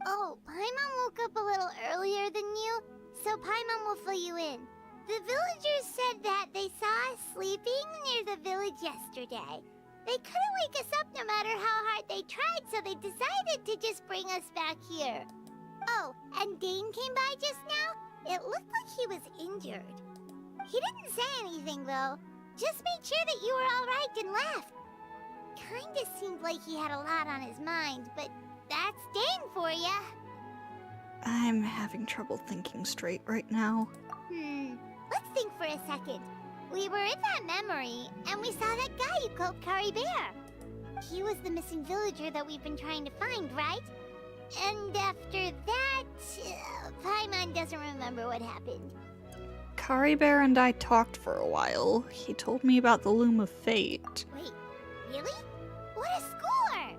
Oh, Paimon woke up a little earlier than you, so Paimon will fill you in. The villagers said that they saw us sleeping near the village yesterday. They couldn't wake us up no matter how hard they tried, so they decided to just bring us back here. Oh, and Dane came by just now. It looked like he was injured. He didn't say anything, though. Just made sure that you were all right and left. Kinda seemed like he had a lot on his mind, but that's Dane for ya. I'm having trouble thinking straight right now. Let's think for a second. We were in that memory, and we saw that guy you called Kari Bear. He was the missing villager that we've been trying to find, right? And after that, Paimon doesn't remember what happened. Kari Bear and I talked for a while. He told me about the Loom of Fate. Wait, really? What a score!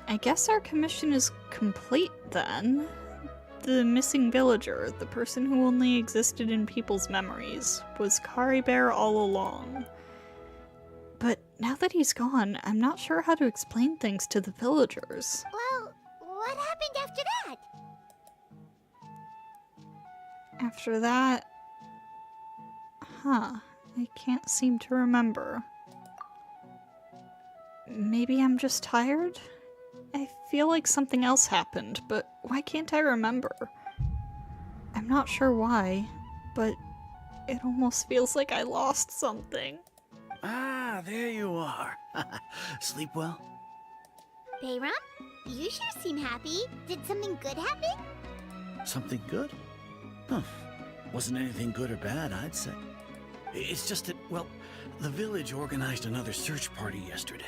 I guess our commission is complete then. The missing villager, the person who only existed in people's memories, was Kari Bear all along. But now that he's gone, I'm not sure how to explain things to the villagers. Well, what happened after that? After that... I can't seem to remember. Maybe I'm just tired? I feel like something else happened, but why can't I remember? I'm not sure why, but it almost feels like I lost something. Ah, there you are. Sleep well? Bayram, you sure seem happy. Did something good happen? Something good? Huh. Wasn't anything good or bad, I'd say. It's just that, well, the village organized another search party yesterday.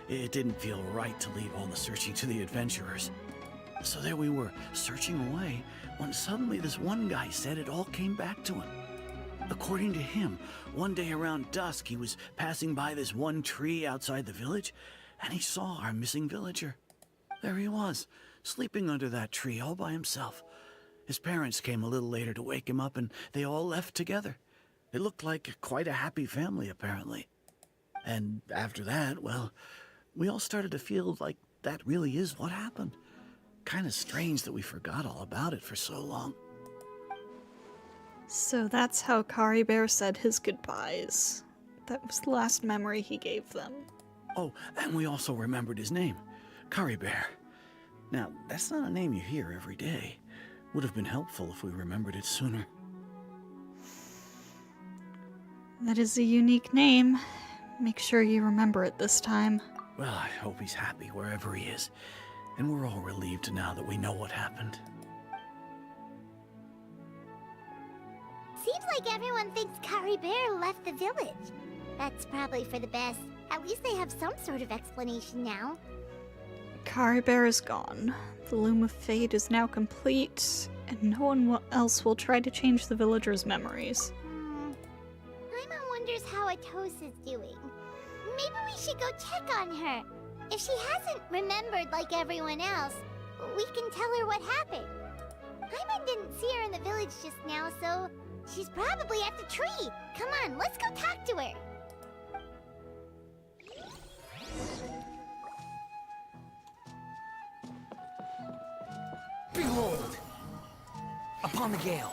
It didn't feel right to leave all the searching to the adventurers. So there we were, searching away, when suddenly this one guy said it all came back to him. According to him, one day around dusk, he was passing by this one tree outside the village, and he saw our missing villager. There he was, sleeping under that tree all by himself. His parents came a little later to wake him up, and they all left together. It looked like quite a happy family, apparently. And after that, well, we all started to feel like that really is what happened. Kind of strange that we forgot all about it for so long. So that's how Kari Bear said his goodbyes. That was the last memory he gave them. Oh, and we also remembered his name, Kari Bear. Now, that's not a name you hear every day. Would have been helpful if we remembered it sooner. That is a unique name. Make sure you remember it this time. Well, I hope he's happy wherever he is. And we're all relieved now that we know what happened. Seems like everyone thinks Kari Bear left the village. That's probably for the best. At least they have some sort of explanation now. Kari Bear is gone. The Loom of Fate is now complete, and no one else will try to change the villagers' memories. Paimon wonders how Atosa's doing. Maybe we should go check on her. If she hasn't remembered like everyone else, we can tell her what happened. Paimon didn't see her in the village just now, so she's probably at the tree. Come on, let's go talk to her. Behold! Upon the gale.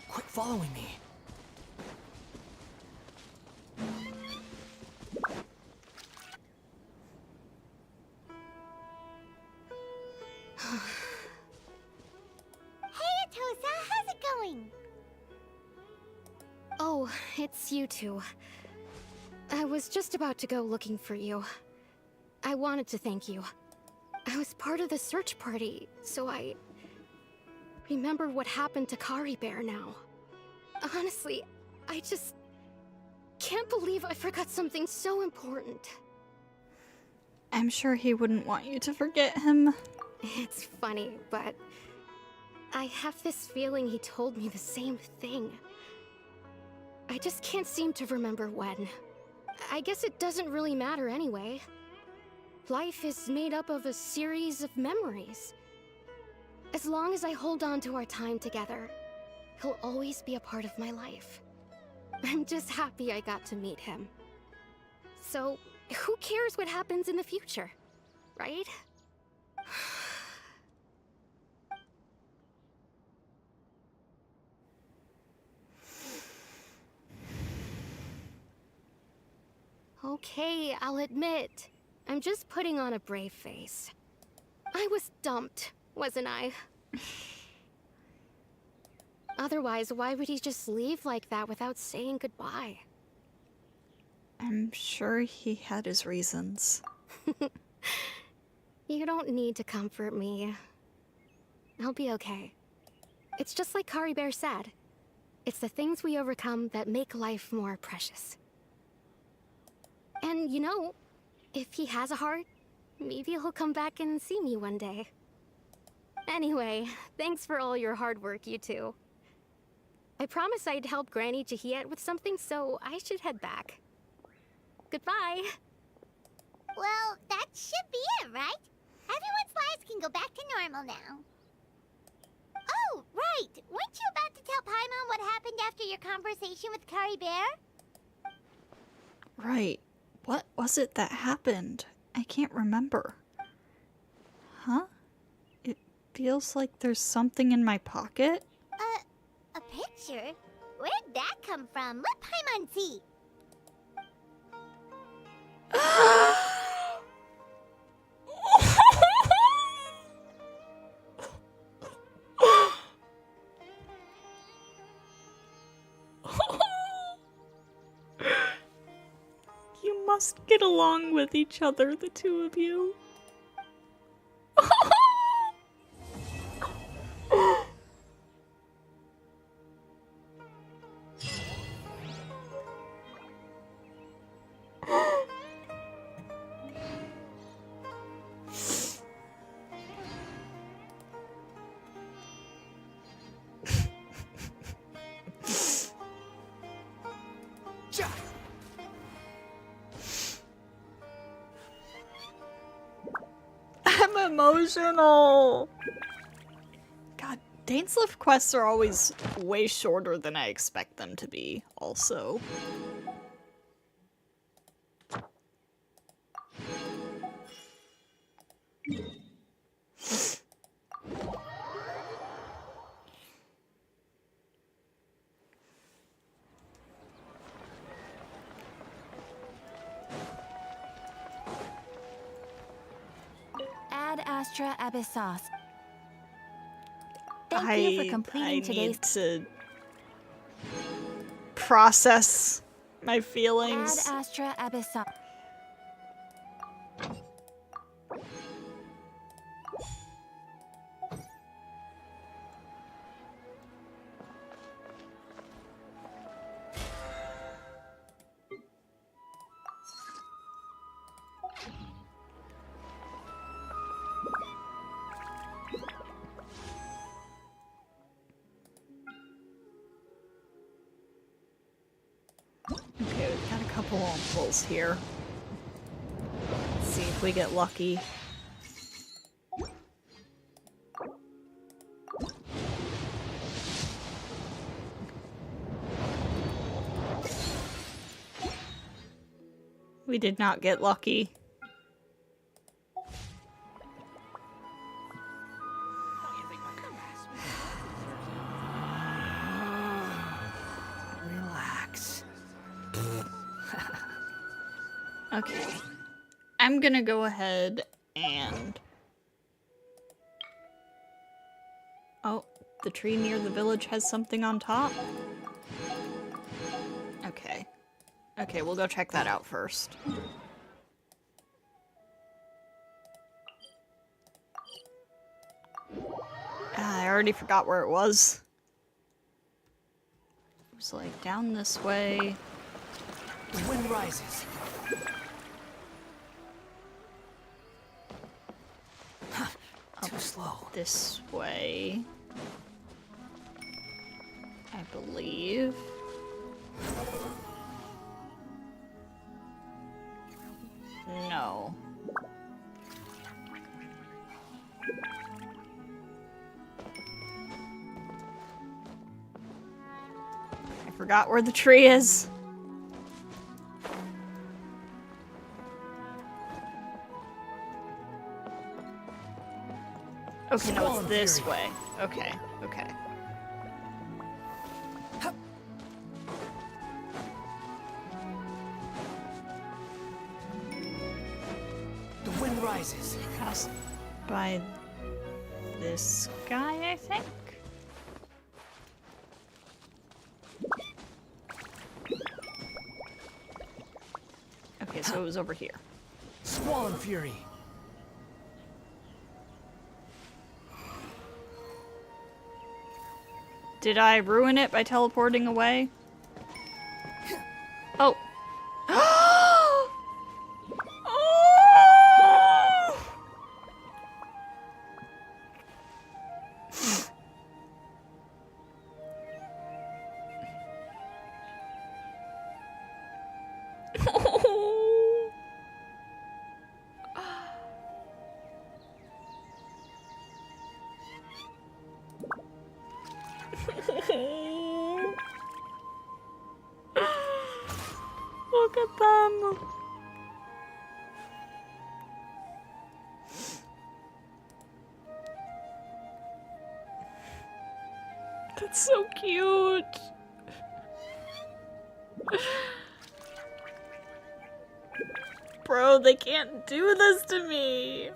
Quit following me. Hey, Atosa, how's it going? Oh, it's you two. I was just about to go looking for you. I wanted to thank you. I was part of the search party, so I remember what happened to Kari Bear now. Honestly, I just can't believe I forgot something so important. I'm sure he wouldn't want you to forget him. It's funny, but I have this feeling he told me the same thing. I just can't seem to remember when. I guess it doesn't really matter anyway. Life is made up of a series of memories. As long as I hold on to our time together, he'll always be a part of my life. I'm just happy I got to meet him. So, who cares what happens in the future, right? Okay, I'll admit. I'm just putting on a brave face. I was dumped, wasn't I? Otherwise, why would he just leave like that without saying goodbye? I'm sure he had his reasons. You don't need to comfort me. I'll be okay. It's just like Kari Bear said. It's the things we overcome that make life more precious. And you know, if he has a heart, maybe he'll come back and see me one day. Anyway, thanks for all your hard work, you two. I promised I'd help Granny Jahiet with something, so I should head back. Goodbye. Well, that should be it, right? Everyone's lives can go back to normal now. Oh, right! Weren't you about to tell Paimon what happened after your conversation with Kari Bear? Right. What was it that happened? I can't remember. Huh? It feels like there's something in my pocket? A picture? Where'd that come from? Let Paimon see. You must get along with each other, the two of you. I'm emotional. God, Dainsliff quests are always way shorter than I expect them to be, also. Ad Astra Abyssos. Thank you for completing today's. I need to process my feelings. Ad Astra Abyssos. Okay, we've got a couple of pulls here. Let's see if we get lucky. We did not get lucky. Relax. Okay. I'm gonna go ahead and... Oh, the tree near the village has something on top? Okay. Okay, we'll go check that out first. Ah, I already forgot where it was. It was like down this way. The wind rises. Too slow. This way. I believe. No. I forgot where the tree is. Okay, no, it's this way. Okay, okay. The wind rises. Pass by this guy, I think. Okay, so it was over here. Squall and fury. Did I ruin it by teleporting away? Oh. Oh! Look at them. That's so cute. Bro, they can't do this to me.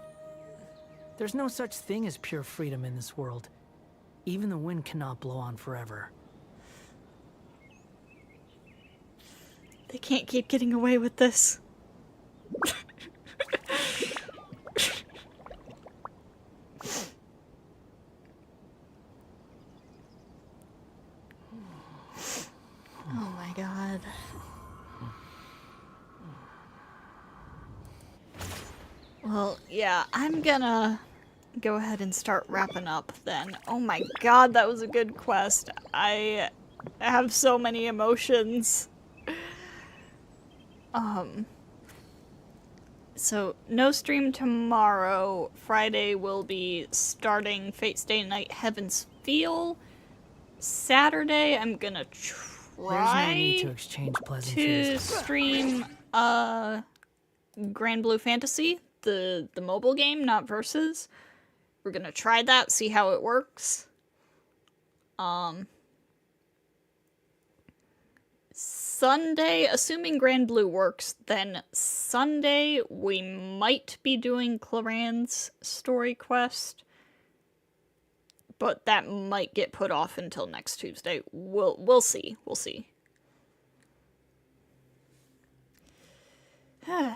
There's no such thing as pure freedom in this world. Even the wind cannot blow on forever. They can't keep getting away with this. Oh my god. Well, yeah, I'm gonna go ahead and start wrapping up then. Oh my god, that was a good quest. I have so many emotions. So no stream tomorrow. Friday will be starting Fate Stay Night Heaven's Feel. Saturday I'm gonna There's no need to exchange to pleasantries. stream Grand Blue Fantasy, the mobile game, not Versus. We're gonna try that, see how it works. Sunday, assuming Grand Blue works, then Sunday we might be doing Claran's story quest. But that might get put off until next Tuesday. We'll see. We'll see. In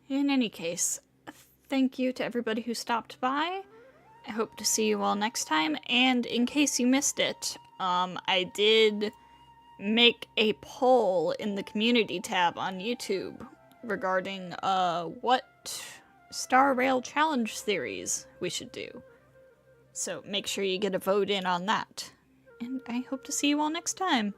any case, thank you to everybody who stopped by. I hope to see you all next time. And in case you missed it, I did make a poll in the community tab on YouTube regarding what Star Rail Challenge series we should do. So make sure you get a vote in on that. And I hope to see you all next time.